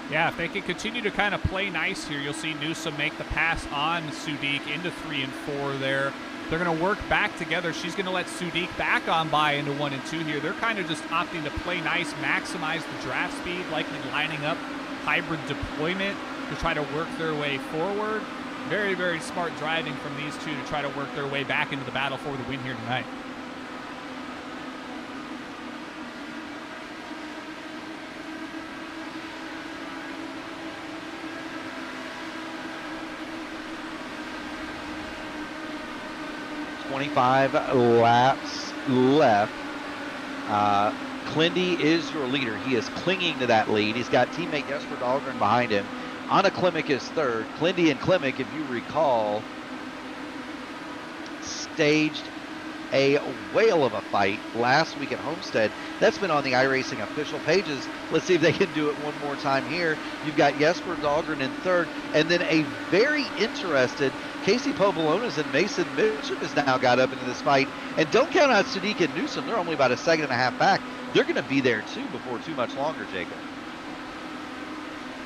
Yeah, if they can continue to kind of play nice here, you'll see Newsom make the pass on Sudik into 3 and 4 there. They're going to work back together. She's going to let Sudik back on by into 1 and 2 here. They're kind of just opting to play nice, maximize the draft speed, likely lining up hybrid deployment to try to work their way forward. Very, very smart driving from these two to try to work their way back into the battle for the win here tonight. Laps left. Clindy is your leader. He is clinging to that lead. He's got teammate Jesper Dahlgren behind him. Anna Klimek is third. Clindy and Klimek, if you recall, staged a whale of a fight last week at Homestead. That's been on the iRacing official pages. Let's see if they can do it one more time here. You've got Jesper Dahlgren in third, and then a very interested Casey Povolonas and Mason Mitchum has now got up into this fight. And don't count out Sadiq and Newsom. They're only about a second and a half back. They're going to be there, too, before too much longer, Jacob.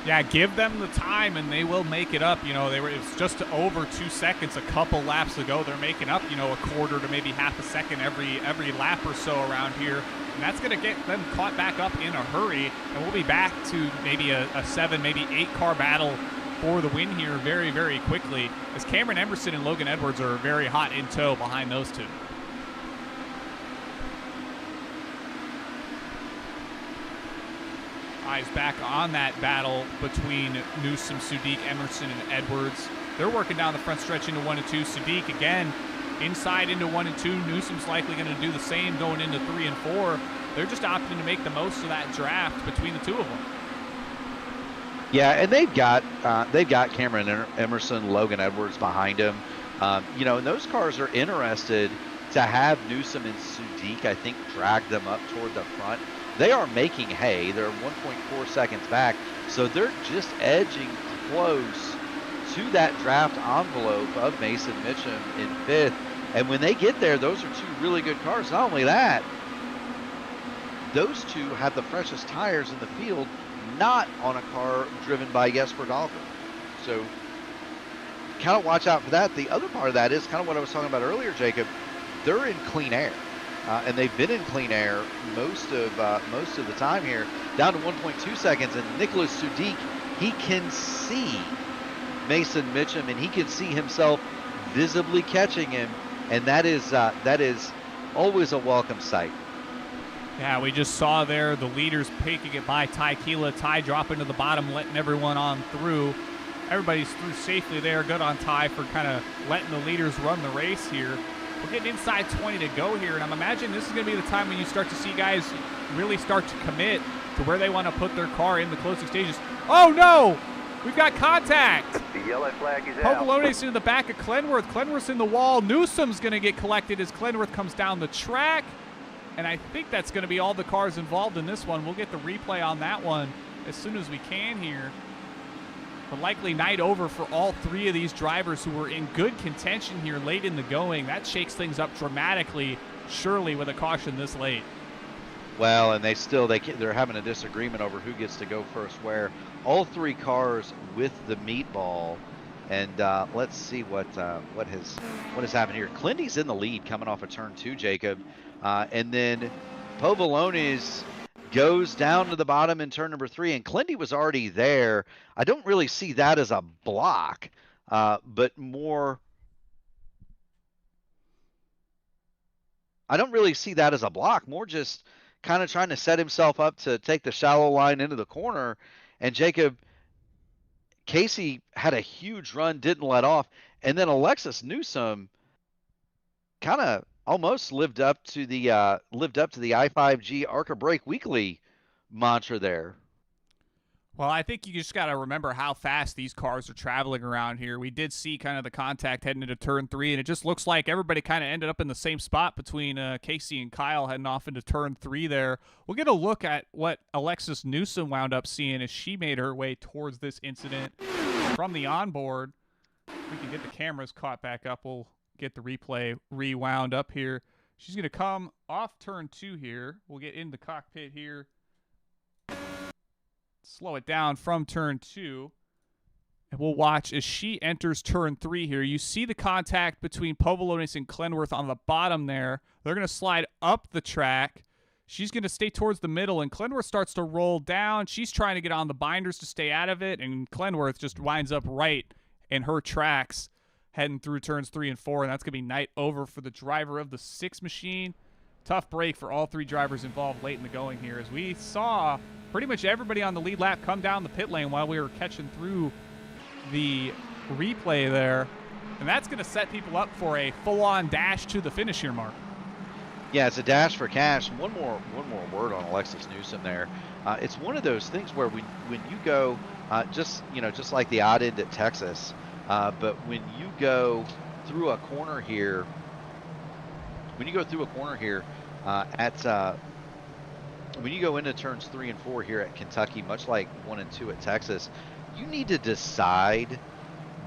Yeah, give them the time, and they will make it up. You know, it was just over 2 seconds a couple laps ago. They're making up, you know, a quarter to maybe half a second every lap or so around here. And that's going to get them caught back up in a hurry. And we'll be back to maybe a 7, maybe 8 car battle for the win here very, very quickly, as Cameron Emerson and Logan Edwards are very hot in tow behind those two. Eyes back on that battle between Newsom, Sudik, Emerson, and Edwards. They're working down the front stretch into 1 and 2. Sudik again inside into 1 and 2. Newsom's likely going to do the same going into 3 and 4. They're just opting to make the most of that draft between the two of them. Yeah, and they've got Cameron Emerson, Logan Edwards behind him. You know, and those cars are interested to have Newsom and Sudik, I think, drag them up toward the front. They are making hay. They're 1.4 seconds back, so they're just edging close to that draft envelope of Mason Mitchum in 5th. And when they get there, those are 2 really good cars. Not only that, those 2 have the freshest tires in the field, not on a car driven by Jesper Dahlgren. So kind of watch out for that. The other part of that is kind of what I was talking about earlier, Jacob. They're in clean air, and they've been in clean air most of the time here, down to 1.2 seconds. And Nicholas Sudik, he can see Mason Mitchum, and he can see himself visibly catching him, and that is always a welcome sight. Yeah, we just saw there the leaders picking it by Ty Keela. Ty dropping to the bottom, letting everyone on through. Everybody's through safely there. Good on Ty for kind of letting the leaders run the race here. We're getting inside 20 to go here, and I'm imagining this is going to be the time when you start to see guys really start to commit to where they want to put their car in the closing stages. Oh, no! We've got contact! The yellow flag is out. Povolones into the back of Clenworth. Clenworth's in the wall. Newsom's going to get collected as Clenworth comes down the track. And I think that's going to be all the cars involved in this one. We'll get the replay on that one as soon as we can here. A likely night over for all 3 of these drivers who were in good contention here late in the going. That shakes things up dramatically, surely, with a caution this late. Well, and they're having a disagreement over who gets to go first where. All 3 cars with the meatball And let's see what has happened here. Clindy's in the lead coming off of turn 2, Jacob. And then Povolones goes down to the bottom in turn number 3, and Clindy was already there. I don't really see that as a block, but more. I don't really see that as a block, more just kind of trying to set himself up to take the shallow line into the corner. And Jacob, Casey had a huge run, didn't let off, and then Alexis Newsom kind of almost lived up to the I5G Arca Break Weekly mantra there. Well, I think you just got to remember how fast these cars are traveling around here. We did see kind of the contact heading into turn 3, and it just looks like everybody kind of ended up in the same spot between Casey and Kyle heading off into turn 3 there. We'll get a look at what Alexis Newsom wound up seeing as she made her way towards this incident from the onboard. If we can get the cameras caught back up, we'll get the replay rewound up here. She's going to come off turn 2 here. We'll get in the cockpit here. Slow it down from turn 2, and we'll watch as she enters turn 3 here. You see the contact between Povolones and Clenworth on the bottom there. They're going to slide up the track. She's going to stay towards the middle, and Clenworth starts to roll down. She's trying to get on the binders to stay out of it, and Clenworth just winds up right in her tracks heading through turns 3 and 4, and that's going to be night over for the driver of the 6 machine. Tough break for all 3 drivers involved late in the going here, as we saw pretty much everybody on the lead lap come down the pit lane while we were catching through the replay there. And that's going to set people up for a full-on dash to the finish here, Mark. Yeah, it's a dash for cash. One more word on Alexis Newsom there. It's one of those things where when you go just like the odd end at Texas, but when you go through a corner here, when you go into turns 3 and 4 here at Kentucky, much like 1 and 2 at Texas, you need to decide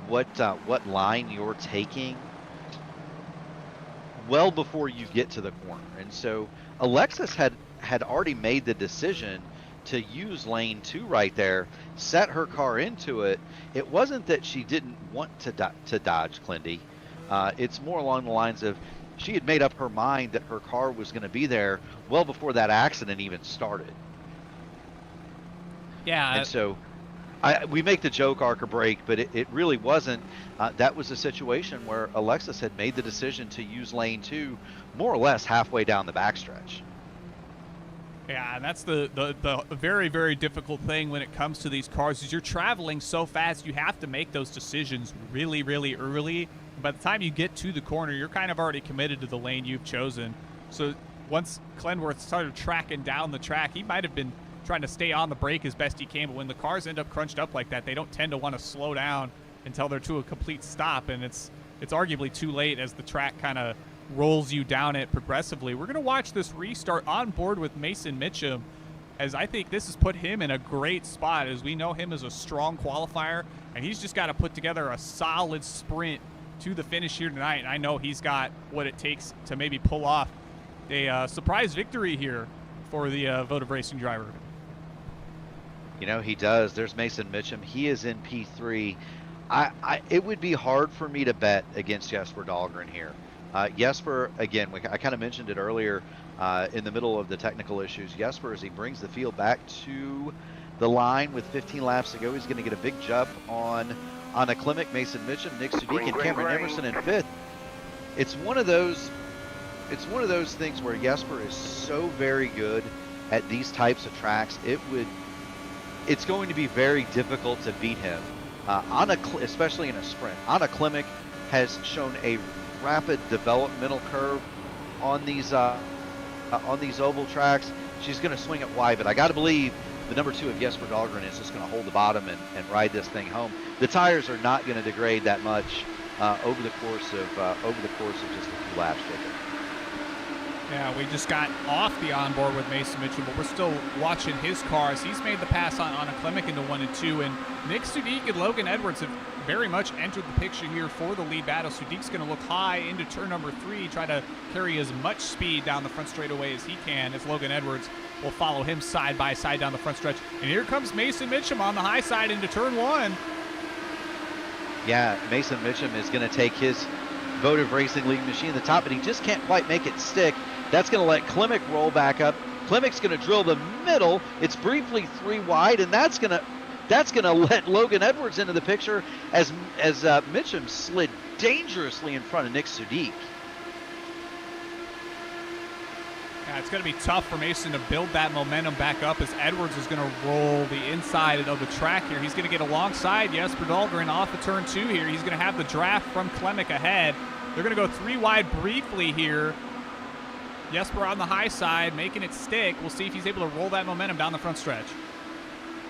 what line you're taking well before you get to the corner. And so Alexis had already made the decision to use lane 2 right there, set her car into it. It wasn't that she didn't want to dodge Clindy. It's more along the lines of she had made up her mind that her car was going to be there well before that accident even started. Yeah. And so we make the joke Arca break, but it really wasn't. That was a situation where Alexis had made the decision to use lane 2 more or less halfway down the backstretch. Yeah, and that's the very, very difficult thing when it comes to these cars is you're traveling so fast, you have to make those decisions really, really early. By the time you get to the corner, you're kind of already committed to the lane you've chosen. So once Clenworth started tracking down the track, he might have been trying to stay on the brake as best he can, but when the cars end up crunched up like that, they don't tend to want to slow down until they're to a complete stop, and it's arguably too late as the track kind of rolls you down it progressively. We're going to watch this restart on board with Mason Mitchum, as I think this has put him in a great spot, as we know him as a strong qualifier, and he's just got to put together a solid sprint to the finish here tonight. And I know he's got what it takes to maybe pull off a surprise victory here for the Votive Racing driver. You know, he does. There's Mason Mitchum. He is in P3. It would be hard for me to bet against Jesper Dahlgren here. Jesper, again, I kind of mentioned it earlier in the middle of the technical issues. Jesper, as he brings the field back to the line with 15 laps to go, he's going to get a big jump on Anna Klimek, Mason Mitchum, Nick Sudik, and Cameron Emerson in 5th. It's one of those things where Jesper is so very good at these types of tracks. It's going to be very difficult to beat him. Especially in a sprint. Anna Klimek has shown a rapid developmental curve on these oval tracks. She's going to swing it wide, but I got to believe the number 2 of Jesper Dahlgren is just going to hold the bottom and ride this thing home. The tires are not going to degrade that much over the course of just a few laps, Jacob. Yeah, we just got off the onboard with Mason Mitchell, but we're still watching his cars. He's made the pass on Anna Klimek into 1 and 2, and Nick Sudik and Logan Edwards have very much entered the picture here for the lead battle. Sudik's going to look high into turn number 3, try to carry as much speed down the front straightaway as he can, as Logan Edwards will follow him side by side down the front stretch. And here comes Mason Mitchum on the high side into turn 1. Yeah, Mason Mitchum is going to take his Votive Racing League machine at the top, but he just can't quite make it stick. That's going to let Klimek roll back up. Klimek's going to drill the middle. It's briefly 3 wide, and that's going to let Logan Edwards into the picture as Mitchum slid dangerously in front of Nick Sudik. Yeah, it's going to be tough for Mason to build that momentum back up as Edwards is going to roll the inside of the track here. He's going to get alongside Jesper Dahlgren off of turn 2 here. He's going to have the draft from Klimek ahead. They're going to go 3 wide briefly here. Jesper on the high side, making it stick. We'll see if he's able to roll that momentum down the front stretch.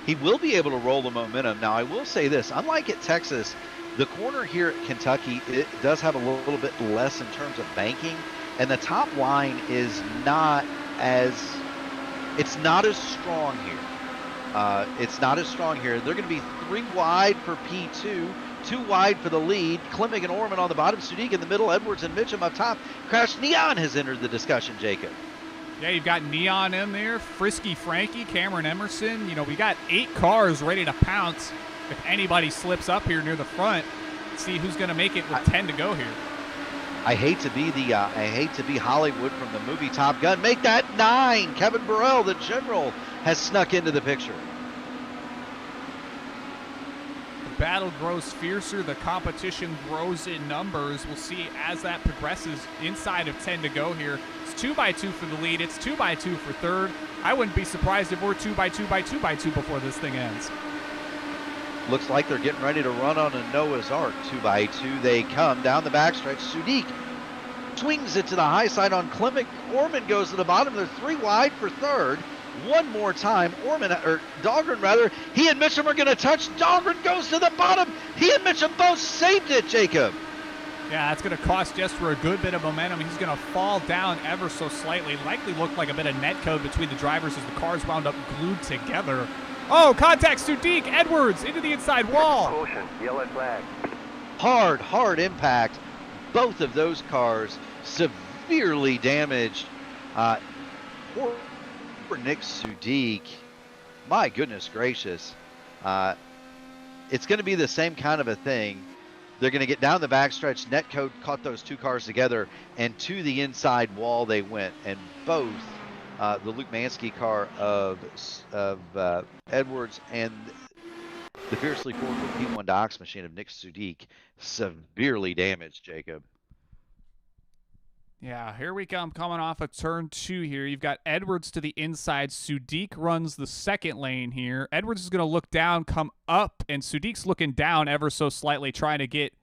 He will be able to roll the momentum. Now, I will say this. Unlike at Texas, the corner here at Kentucky, it does have a little bit less in terms of banking. And the top line is not as strong here. It's not as strong here. They're going to be 3 wide for P2, 2 wide for the lead. Klimek and Orman on the bottom, Sudik in the middle, Edwards and Mitchum up top. Crash Neon has entered the discussion, Jacob. Yeah, you've got Neon in there, Frisky Frankie, Cameron Emerson. You know, we got 8 cars ready to pounce if anybody slips up here near the front. Let's see who's going to make it with 10 to go here. I hate to be Hollywood from the movie Top Gun. Make that 9. Kevin Burrell, the general, has snuck into the picture. The battle grows fiercer. The competition grows in numbers. We'll see as that progresses. Inside of 10 to go here. It's 2x2 for the lead. It's 2x2 for third. I wouldn't be surprised if we're 2x2x2x2 before this thing ends. Looks like they're getting ready to run on a Noah's Ark. 2x2 they come down the backstretch. Sudik swings it to the high side on Klimek. Orman goes to the bottom. They're 3 wide for third. One more time. Dahlgren rather. He and Mitchum are going to touch. Dahlgren goes to the bottom. He and Mitchum both saved it, Jacob. Yeah, that's going to cost Jesper a good bit of momentum. He's going to fall down ever so slightly. Likely looked like a bit of net code between the drivers as the cars wound up glued together. Oh, contact Sudik, Edwards into the inside wall. Caution, yellow flag. Hard impact. Both of those cars severely damaged. Poor Nick Sudik. My goodness gracious. It's going to be the same kind of a thing. They're going to get down the backstretch. Netcode caught those 2 cars together, and to the inside wall they went. And both the Luke Mansky car of Edwards and the fiercely forward P1 Docks machine of Nick Sudik severely damaged, Jacob. Yeah, here we come coming off of turn 2 here. You've got Edwards to the inside. Sudik runs the second lane here. Edwards is going to look down, come up, and Sudik's looking down ever so slightly, trying to get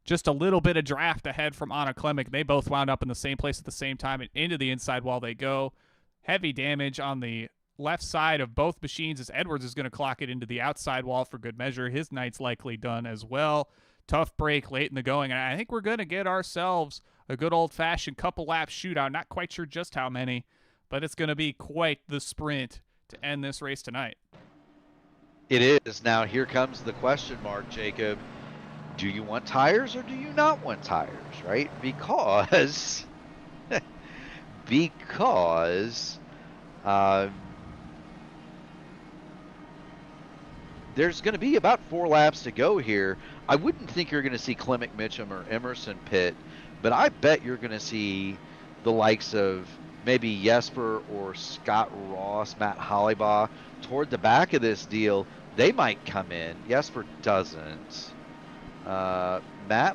just a little bit of draft ahead from Anna Klimek. They both wound up in the same place at the same time and into the inside while they go. Heavy damage on the left side of both machines as Edwards is going to clock it into the outside wall for good measure. His night's likely done as well. Tough break late in the going, and I think we're going to get ourselves a good old-fashioned couple-lap shootout. Not quite sure just how many, but it's going to be quite the sprint to end this race tonight. It is. Now, here comes the question mark, Jacob. Do you want tires or do you not want tires, right? Because there's going to be about 4 laps to go here. I wouldn't think you're going to see Klimek, Mitchum, or Emerson pit, but I bet you're going to see the likes of maybe Jesper or Scott Ross, Matt Hollybaugh toward the back of this deal. They might come in. Jesper doesn't. Matt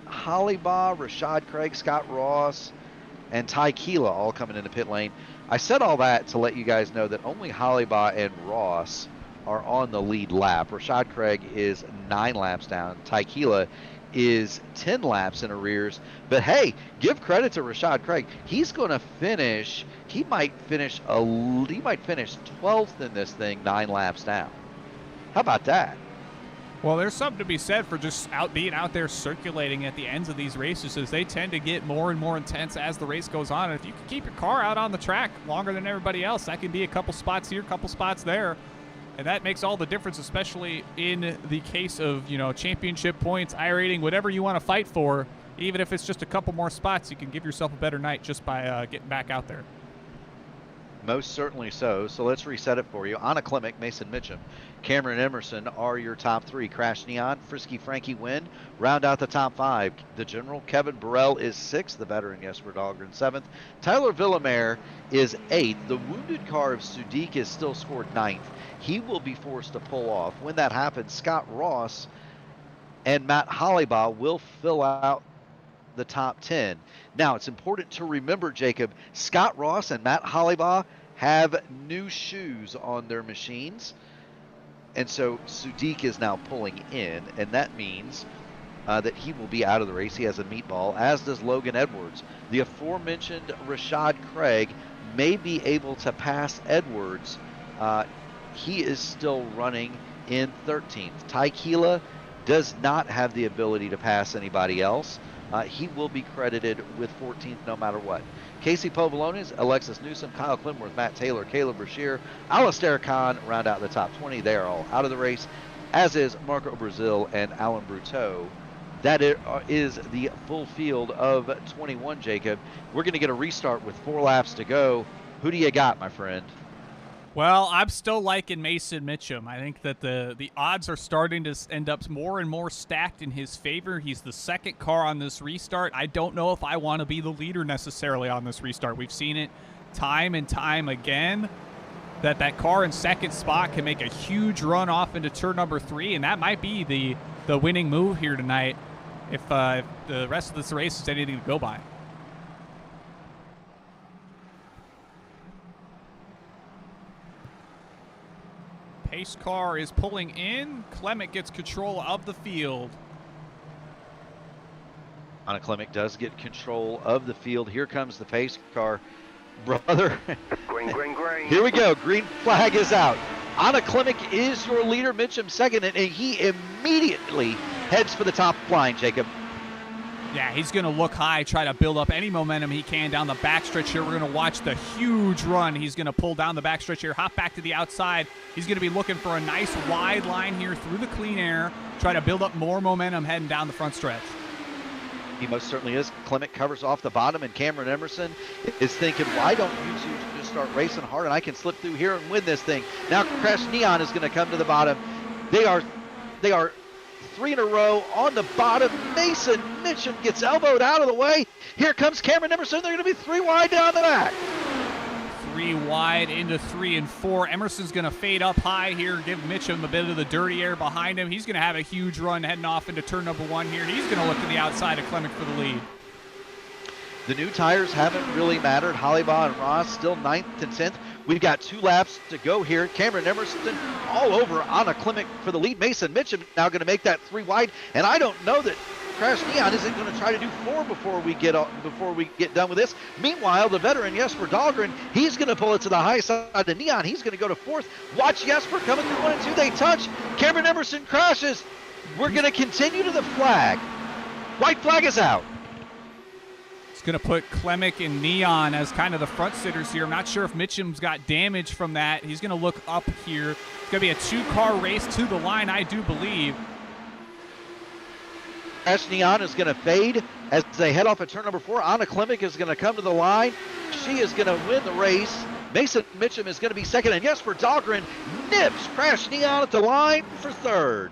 Hollybaugh, Rashad Craig, Scott Ross, and Ty Keela all coming into pit lane. I said all that to let you guys know that only Hollybaugh and Ross are on the lead lap. Rashad Craig is 9 laps down. Ty Keela is 10 laps in arrears. But hey, give credit to Rashad Craig. He's going to finish. He might finish 12th in this thing, 9 laps down. How about that? Well, there's something to be said for just being out there circulating at the ends of these races, as they tend to get more and more intense as the race goes on. And if you can keep your car out on the track longer than everybody else, that can be a couple spots here, a couple spots there. And that makes all the difference, especially in the case of, championship points, iRating, whatever you want to fight for. Even if it's just a couple more spots, you can give yourself a better night just by getting back out there. Most certainly so. So let's reset it for you. Anna Klimek, Mason Mitchum, Cameron Emerson are your top three. Crash Neon, Frisky Frankie Wynn round out the top five. The General, Kevin Burrell is sixth. The veteran, Jesper Dahlgren, seventh. Tyler Villamere is eighth. The wounded car of Sudik is still scored ninth. He will be forced to pull off. When that happens, Scott Ross and Matt Hollybaugh will fill out the top 10. Now, it's important to remember, Jacob, Scott Ross and Matt Hollybaugh have new shoes on their machines. And so Sudik is now pulling in, and that means that he will be out of the race. He has a meatball, as does Logan Edwards. The aforementioned Rashad Craig may be able to pass Edwards. He is still running in 13th. Ty Keela does not have the ability to pass anybody else. He will be credited with 14th no matter what. Casey Povolones, Alexis Newsom, Kyle Clinworth, Matt Taylor, Caleb Brashear, Alistair Khan round out the top 20. They are all out of the race, as is Marco Brazil and Alan Bruteau. That is the full field of 21, Jacob. We're going to get a restart with 4 laps to go. Who do you got, my friend? Well, I'm still liking Mason Mitchum. I think that the odds are starting to end up more and more stacked in his favor. He's the second car on this restart. I don't know if I want to be the leader necessarily on this restart. We've seen it time and time again that car in second spot can make a huge run off into turn number 3, and that might be the winning move here tonight if the rest of this race is anything to go by. Pace car is pulling in. Clement gets control of the field. Anna Klimek does get control of the field. Here comes the pace car. Brother, Green. here we go. Green flag is out. Anna Klimek is your leader. Mitchum second, and he immediately heads for the top line, Jacob. Yeah, he's going to look high, try to build up any momentum he can down the backstretch here. We're going to watch the huge run he's going to pull down the backstretch here, hop back to the outside. He's going to be looking for a nice wide line here through the clean air, try to build up more momentum heading down the front stretch. He most certainly is. Klimek covers off the bottom, and Cameron Emerson is thinking, why don't you two just start racing hard and I can slip through here and win this thing? Now Crash Neon is going to come to the bottom. They are 3 in a row on the bottom. Mason Mitchum gets elbowed out of the way. Here comes Cameron Emerson. They're going to be 3 wide down the back. 3 wide into 3 and 4. Emerson's going to fade up high here, give Mitchum a bit of the dirty air behind him. He's going to have a huge run heading off into turn number 1 here. He's going to look to the outside of Clement for the lead. The new tires haven't really mattered. Hollybaugh and Ross still 9th and 10th. We've got 2 laps to go here. Cameron Emerson all over Anna Klimek for the lead. Mason Mitchum now going to make that 3 wide, and I don't know that Crash Neon isn't going to try to do 4 before we get done with this. Meanwhile, the veteran Jesper Dahlgren, he's going to pull it to the high side of Neon. He's going to go to 4th. Watch Jesper coming through 1 and 2. They touch. Cameron Emerson crashes. We're going to continue to the flag. White flag is out. Going to put Klimek and Neon as kind of the front sitters here. I'm not sure if Mitchum's got damage from that. He's going to look up here. It's going to be a 2-car race to the line, I do believe. Crash Neon is going to fade as they head off at turn number 4. Anna Klimek is going to come to the line. She is going to win the race. Mason Mitchum is going to be second, and Jesper Dahlgren nips Crash Neon at the line for 3rd.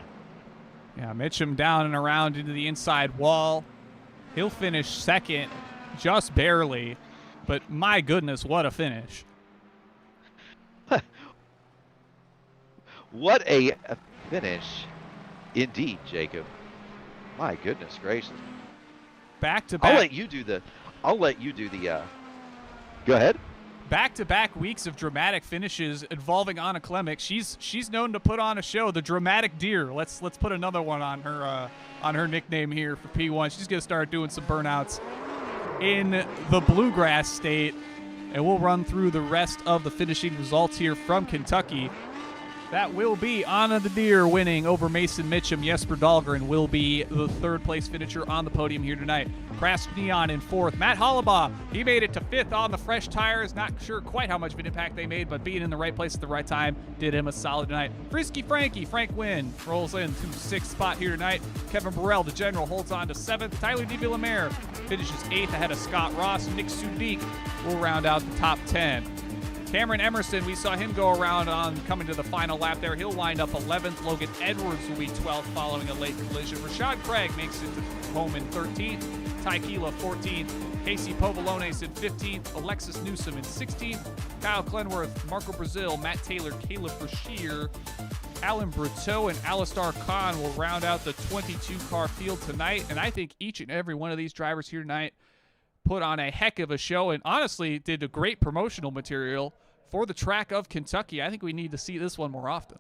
Yeah, Mitchum down and around into the inside wall. He'll finish second. Just barely, but my goodness, what a finish. What a finish indeed, Jacob. My goodness gracious. Back to back. I'll let you do the go ahead. Back-to-back weeks of dramatic finishes involving Anna Klimek. She's known to put on a show, the dramatic deer. Let's put another one on her nickname here for P1. She's going to start doing some burnouts in the Bluegrass State, and we'll run through the rest of the finishing results here from Kentucky. That will be Anna the Deer winning over Mason Mitchum. Jesper Dahlgren will be the 3rd place finisher on the podium here tonight. Crash Neon in 4th. Matt Hollybaugh, he made it to 5th on the fresh tires. Not sure quite how much of an impact they made, but being in the right place at the right time did him a solid tonight. Frisky Frank Wynn rolls into 6th spot here tonight. Kevin Burrell, the General, holds on to 7th. Tyler D. Villamere finishes 8th ahead of Scott Ross. Nick Sudik will round out the top 10. Cameron Emerson, we saw him go around on coming to the final lap there. He'll wind up 11th. Logan Edwards will be 12th following a late collision. Rashad Craig makes it to home in 13th. Ty Keela 14th. Casey Povolones in 15th. Alexis Newsom in 16th. Kyle Clenworth, Marco Brazil, Matt Taylor, Caleb Brashear, Alan Brutteau, and Alistar Khan will round out the 22-car field tonight. And I think each and every one of these drivers here tonight put on a heck of a show and honestly did a great promotional material for the track of Kentucky. I think we need to see this one more often.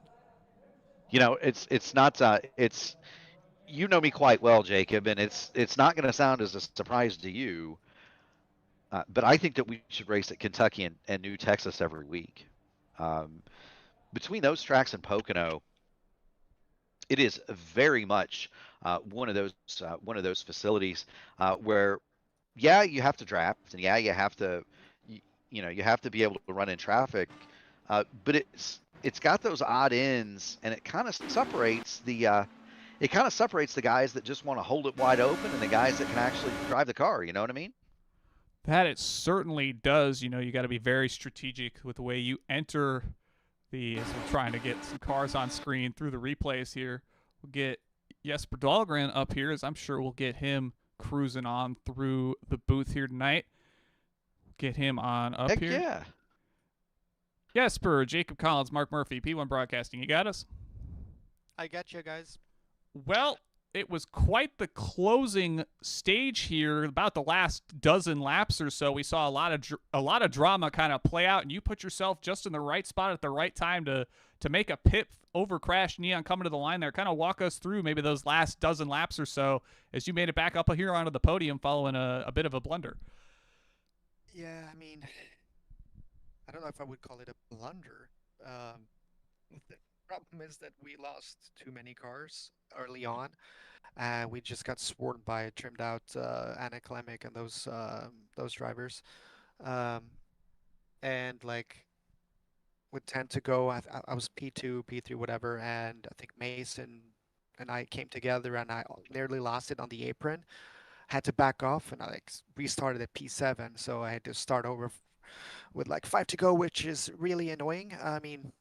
You know, it's not it's you know me quite well, Jacob, and it's not going to sound as a surprise to you, but I think that we should race at Kentucky and New Texas every week. Between those tracks and Pocono, it is very much one of those facilities where, yeah, you have to draft, and yeah, you have to, you have to be able to run in traffic, but it's got those odd ends, and it kind of separates the guys that just want to hold it wide open and the guys that can actually drive the car. You know what I mean? That it certainly does. You know, you got to be very strategic with the way you enter the, as we're trying to get some cars on screen through the replays here. We'll get Jesper Dahlgren up here, as I'm sure we'll get him cruising on through the booth here tonight. Get him on up Heck here. Yeah. Jesper, Jacob Collins, Mark Murphy, P1 Broadcasting. You got us? I got you guys. Well, it was quite the closing stage here. About the last dozen laps or so, we saw a lot of drama kind of play out, and you put yourself just in the right spot at the right time to make a pit over crash Neon coming to the line there. Kind of walk us through maybe those last dozen laps or so as you made it back up here onto the podium following a bit of a blunder. Yeah, I mean, I don't know if I would call it a blunder. The problem is that we lost too many cars early on. We just got swarmed by trimmed out Anna Klemic and those drivers. And like would tend to go, I was P2, P3, whatever, and I think Mason and I came together and I nearly lost it on the apron. Had to back off and I like restarted at P7, so I had to start over with like 5 to go, which is really annoying. I mean,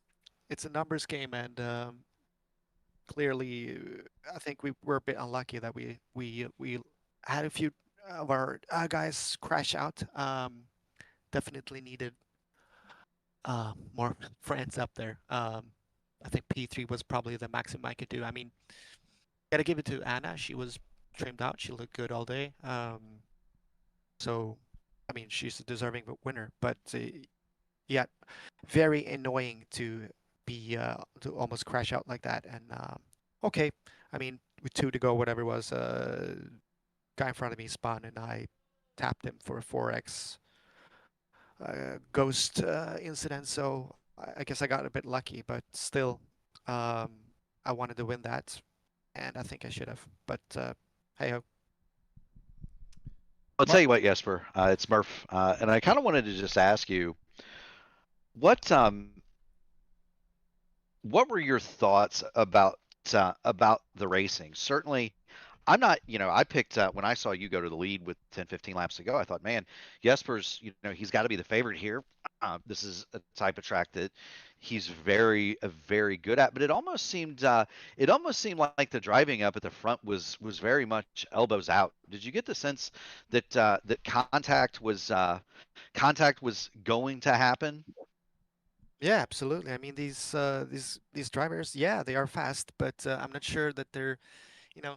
it's a numbers game, and clearly, I think we were a bit unlucky that we had a few of our guys crash out. Definitely needed more friends up there. I think P3 was probably the maximum I could do. I mean, gotta give it to Anna. She was trimmed out. She looked good all day. So, I mean, she's a deserving winner. But yeah, very annoying to be to almost crash out like that. And okay, I mean, with 2 to go, whatever it was, guy in front of me spun and I tapped him for a 4x ghost incident. So I guess I got a bit lucky, but still, I wanted to win that, and I think I should have. But hey ho. I'll tell you what, Jesper, it's Murph, and I kind of wanted to just ask you, what were your thoughts about the racing? Certainly, I'm not, I picked when I saw you go to the lead with 10, 15 laps ago, I thought, man, Jesper's, he's got to be the favorite here. This is a type of track that he's very, very good at. But it almost seemed like the driving up at the front was very much elbows out. Did you get the sense that that contact was going to happen? Yeah, absolutely. I mean, these drivers, yeah, they are fast, but I'm not sure that they're, you know,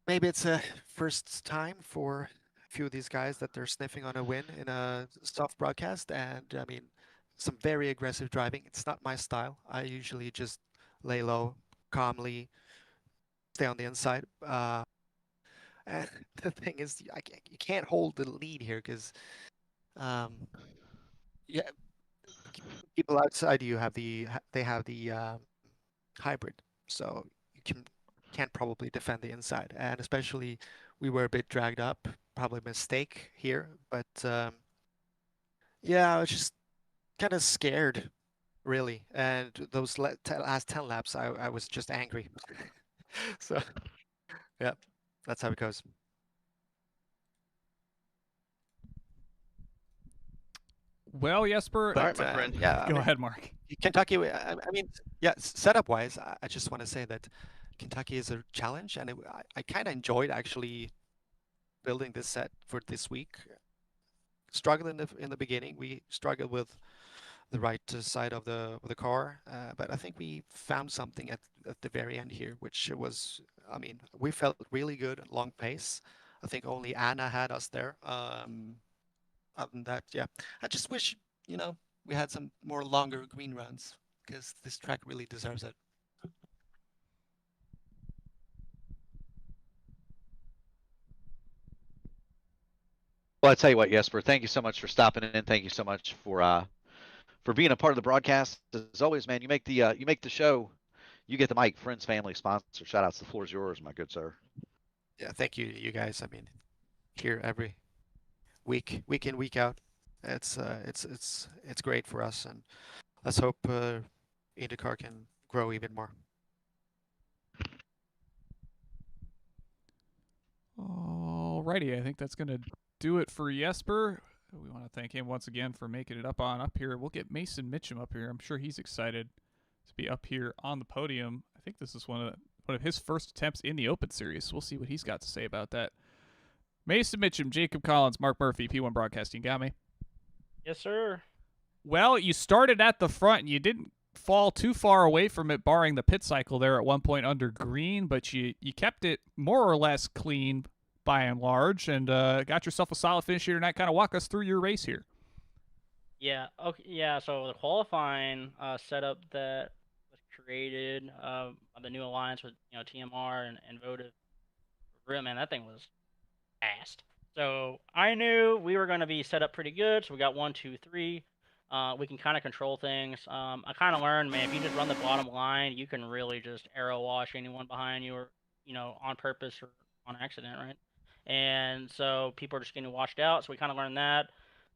maybe it's a first time for a few of these guys that they're sniffing on a win in a soft broadcast. And I mean, some very aggressive driving. It's not my style. I usually just lay low, calmly, stay on the inside. And the thing is, you can't hold the lead here because, yeah, people outside you have they have the hybrid, so can't probably defend the inside, and especially we were a bit dragged up, probably a mistake here, but yeah, I was just kind of scared, really, and those last 10 laps, I was just angry. So yeah, that's how it goes. Well, Jesper, All right, But my friend. yeah, I go mean, ahead, Mark. Kentucky. I mean, yeah, setup wise, I just want to say that Kentucky is a challenge, and I kind of enjoyed actually building this set for this week. Struggled in the beginning. We struggled with the right side of the car, but I think we found something at the very end here, which was, I mean, we felt really good, long pace. I think only Anna had us there. Other than that, yeah, I just wish, we had some more longer green runs because this track really deserves it. Well, I tell you what, Jesper, thank you so much for stopping in. Thank you so much for being a part of the broadcast. As always, man, you make the show. You get the mic, friends, family, sponsor. Shout outs. The floor is yours, my good sir. Yeah, thank you guys. I mean, here every week in, week out. It's great for us, and let's hope INDYCAR can grow even more. Alrighty, I think that's gonna do it for Jesper. We want to thank him once again for making it up here. We'll get Mason Mitchum up here. I'm sure he's excited to be up here on the podium. I think this is one of his first attempts in the Open Series. We'll see what he's got to say about that. Mason Mitchum, Jacob Collins, Mark Murphy, P1 Broadcasting. Got me? Yes, sir. Well, you started at the front and you didn't fall too far away from it, barring the pit cycle there at one point under green, but you kept it more or less clean by and large, and got yourself a solid finish here tonight. Kind of walk us through your race here. Yeah. Okay. Yeah. So the qualifying setup that was created by the new alliance with TMR and Votive, real man, that thing was fast. So I knew we were going to be set up pretty good. So we got 1, 2, 3. We can kind of control things. I kind of learned, man, if you just run the bottom line, you can really just arrow wash anyone behind you, or on purpose or on accident, right? And so people are just getting washed out. So we kind of learned that.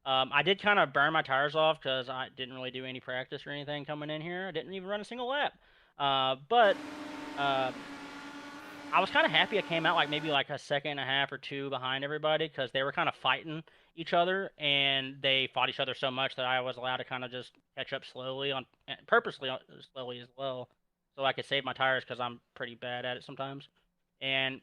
I did kind of burn my tires off because I didn't really do any practice or anything coming in here. I didn't even run a single lap. But I was kind of happy I came out maybe a second and a half or two behind everybody, because they were kind of fighting each other, and they fought each other so much that I was allowed to kind of just catch up slowly, purposely slowly as well, so I could save my tires, because I'm pretty bad at it sometimes. And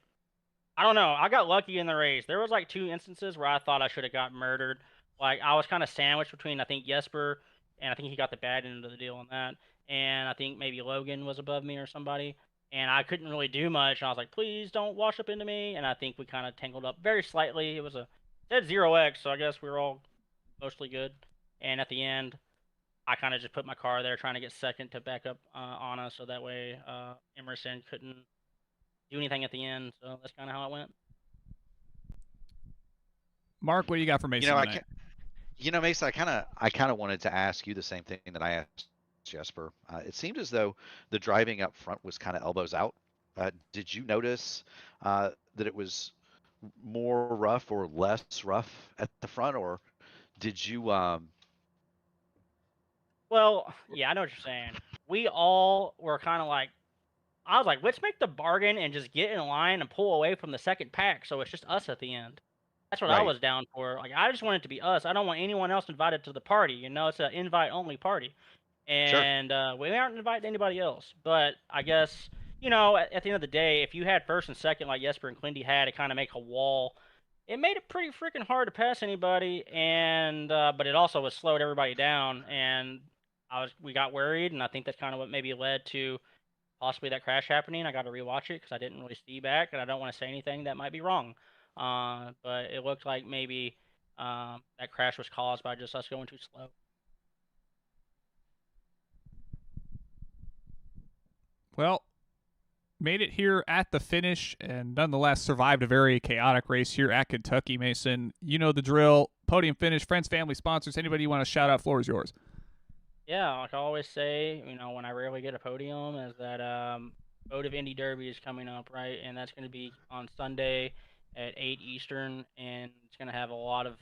I don't know, I got lucky in the race. There was 2 instances where I thought I should have got murdered. I was kind of sandwiched between, I think, Jesper, and I think he got the bad end of the deal on that, and I think maybe Logan was above me or somebody. And I couldn't really do much, and I was like, please don't wash up into me, and I think we kind of tangled up very slightly. It said 0x, so I guess we were all mostly good. And at the end, I kind of just put my car there trying to get second to back up on us, so that way Emerson couldn't do anything at the end. So that's kind of how it went. Mark, what do you got for Mason tonight? Mason, I kind of wanted to ask you the same thing that I asked Jesper. It seemed as though the driving up front was kind of elbows out. Did you notice that it was more rough or less rough at the front, or did you? Well, yeah, I know what you're saying. We all were kind of I was like, let's make the bargain and just get in line and pull away from the second pack, so it's just us at the end. That's what I Right. was down for. I just want it to be us. I don't want anyone else invited to the party. It's an invite-only party. Sure. And we aren't inviting anybody else. But I guess, at the end of the day, if you had first and second like Jesper and Clindy had, to kind of make a wall, it made it pretty freaking hard to pass anybody. And but it also was slowed everybody down, and we got worried, and I think that's kind of what maybe led to possibly that crash happening. I got to rewatch it because I didn't really see back, and I don't want to say anything that might be wrong. But it looked like maybe that crash was caused by just us going too slow. Well, made it here at the finish, and nonetheless survived a very chaotic race here at Kentucky, Mason. You know the drill. Podium finish, friends, family, sponsors. Anybody you want to shout out, floor is yours. Yeah, like I always say, when I rarely get a podium, is that Votive Indy Derby is coming up, right? And that's going to be on Sunday at 8 Eastern, and it's going to have a lot of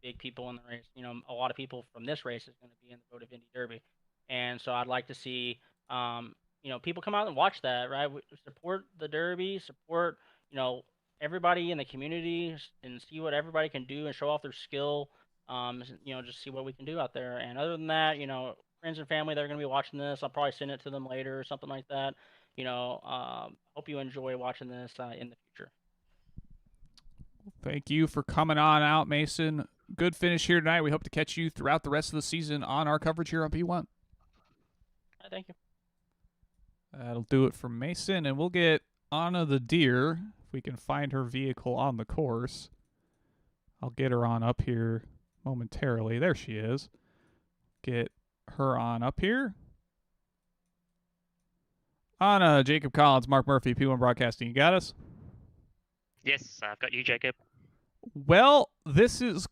big people in the race. A lot of people from this race is going to be in the Votive Indy Derby. And so I'd like to see, people come out and watch that, right? Support the Derby, support, everybody in the community, and see what everybody can do and show off their skill. Just see what we can do out there. And other than that, friends and family, they're going to be watching this. I'll probably send it to them later or something like that. Hope you enjoy watching this in the future. Thank you for coming on out, Mason. Good finish here tonight. We hope to catch you throughout the rest of the season on our coverage here on P1. Thank you. That'll do it for Mason, and we'll get Anna the deer, if we can find her vehicle on the course. I'll get her on up here momentarily. There she is. Get her on up here. Anna, Jacob Collins, Mark Murphy, P1 Broadcasting. You got us? Yes, I've got you, Jacob. Well, this is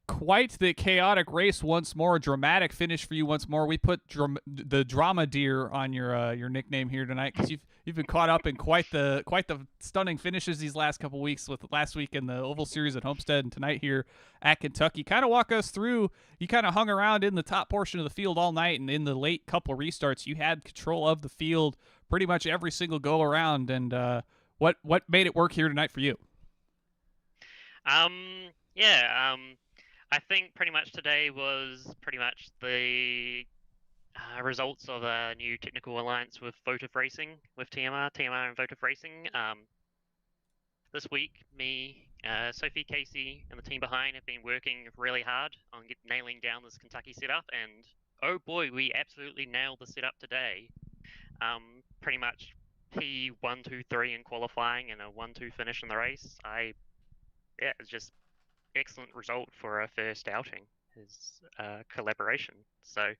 quite the chaotic race once more. A dramatic finish for you once more. We put the drama deer on your nickname here tonight because you've been caught up in quite the stunning finishes these last couple weeks, with last week in the Oval Series at Homestead and tonight here at Kentucky. Kind of walk us through. You kind of hung around in the top portion of the field all night, and in the late couple of restarts, you had control of the field pretty much every single go around. And what made it work here tonight for you? I think pretty much today was pretty much the results of a new technical alliance with Votive Racing, with TMR and Votive Racing. This week, me, Sophie, Casey, and the team behind have been working really hard on nailing down this Kentucky setup, and oh boy, we absolutely nailed the setup today. Pretty much P1, 2, 3 in qualifying and a 1-2 finish in the race. It's just excellent result for our first outing, his collaboration. So,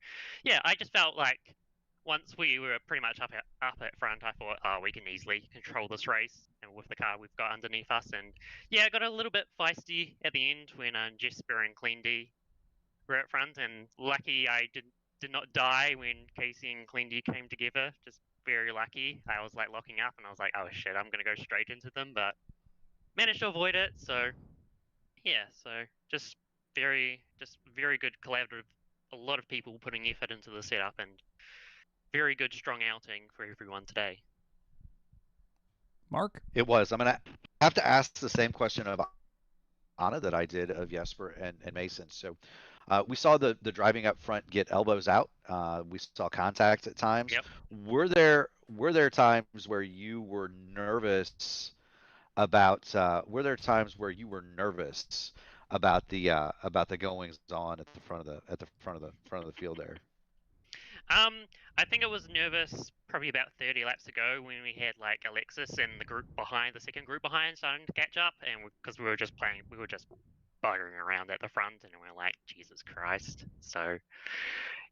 I just felt like once we were pretty much up at front, I thought, we can easily control this race, and with the car we've got underneath us. And I got a little bit feisty at the end when Jesper and Clean D were at front, and lucky I did not die when Casey and Clean D came together. Just very lucky. I was like locking up, and I was like, oh shit, I'm gonna go straight into them, but managed to avoid it. So just very good collaborative, a lot of people putting effort into the setup, and very good strong outing for everyone today. Mark? It was. I'm going to have to ask the same question of Anna that I did of Jesper and Mason. So we saw the driving up front get elbows out. We saw contact at times. Yep. Were there times where you were nervous about the goings on at the front of the field there? I think I was nervous probably about 30 laps ago when we had like Alexis and the second group behind starting to catch up, and because we were just buggering around at the front, and we were like, Jesus Christ. So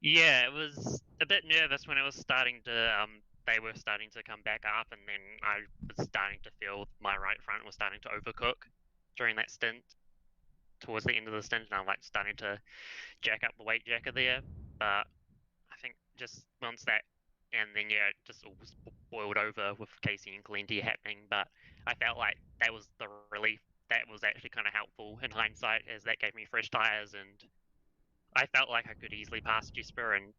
it was a bit nervous when it was starting to they were starting to come back up, and then I was starting to feel my right front was starting to overcook during that stint. Towards the end of the stint, and I'm like starting to jack up the weight jacker there, but I think just once that, and then it just all boiled over with Casey and Clean D happening. But I felt like that was the relief. That was actually kind of helpful in hindsight, as that gave me fresh tires, and I felt like I could easily pass Jesper and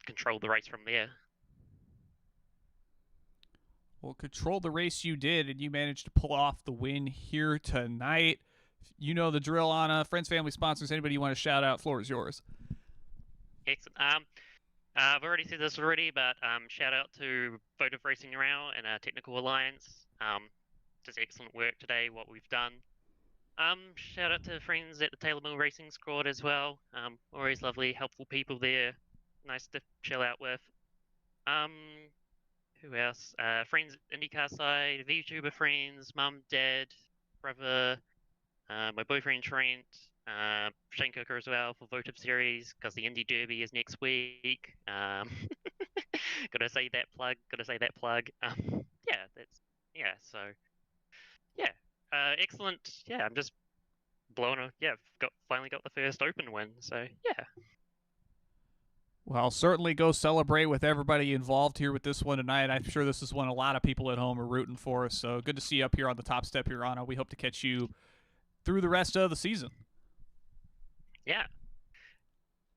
control the race from there. Well, control the race you did, and you managed to pull off the win here tonight. You know the drill, Anna. Friends, family, sponsors, anybody you want to shout out, floor is yours. Excellent. I've already said this already, but shout out to Votive Racing Around and our Technical Alliance. Just excellent work today, what we've done. Shout out to friends at the Taylor Mill Racing Squad as well. Always lovely, helpful people there. Nice to chill out with. Who else? Friends at INDYCAR side, VTuber friends, mum, dad, brother, my boyfriend Trent, Shane Cooker as well for Votive Series, because the Indy Derby is next week. Gotta say that plug. Excellent. I'm just finally got the first open win. So yeah. Well, certainly go celebrate with everybody involved here with this one tonight. I'm sure this is one a lot of people at home are rooting for. So good to see you up here on the top step here, Anna. We hope to catch you through the rest of the season. Yeah.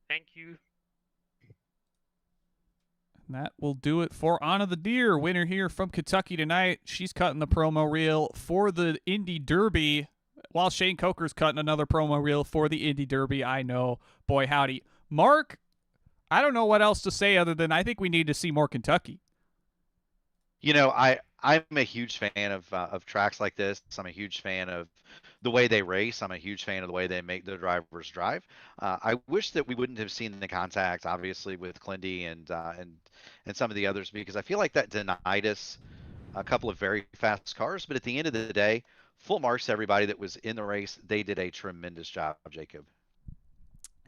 Thank you. And that will do it for Anna the Deer, winner here from Kentucky tonight. She's cutting the promo reel for the Indy Derby. while Shane Coker's cutting another promo reel for the Indy Derby. I know. Boy, howdy. Mark, I don't know what else to say other than I think we need to see more Kentucky. You know, I'm a huge fan of tracks like this. I'm a huge fan of the way they race. I'm a huge fan of the way they make their drivers drive. I wish that we wouldn't have seen the contact, obviously, with Clindy and some of the others, because I feel like that denied us a couple of very fast cars. But at the end of the day, full marks to everybody that was in the race. They did a tremendous job, Jacob.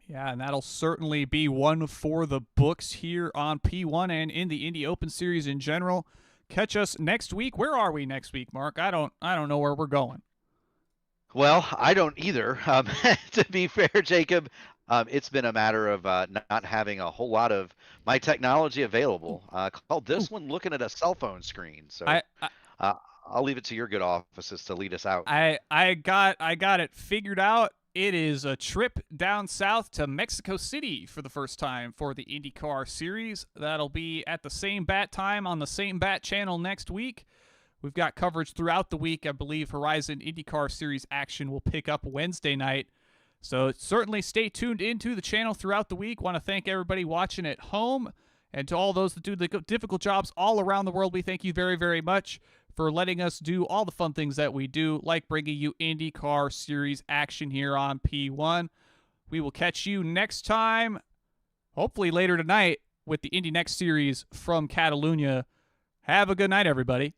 Yeah, and that'll certainly be one for the books here on P1 and in the Indy Open Series in general. Catch us next week. Where are we next week, Mark? I don't know where we're going. Well, I don't either. To be fair, Jacob, it's been a matter of not having a whole lot of my technology available. Called this one looking at a cell phone screen. So I'll leave it to your good offices to lead us out. I got it figured out. It is a trip down south to Mexico City for the first time for the INDYCAR Series. That'll be at the same bat time on the same bat channel next week. We've got coverage throughout the week. I believe Horizon INDYCAR Series action will pick up Wednesday night. So certainly stay tuned into the channel throughout the week. Want to thank everybody watching at home, and to all those that do the difficult jobs all around the world, we thank you very, very much for letting us do all the fun things that we do, like bringing you INDYCAR Series action here on P1. We will catch you next time, hopefully later tonight, with the Indy Next Series from Catalunya. Have a good night, everybody.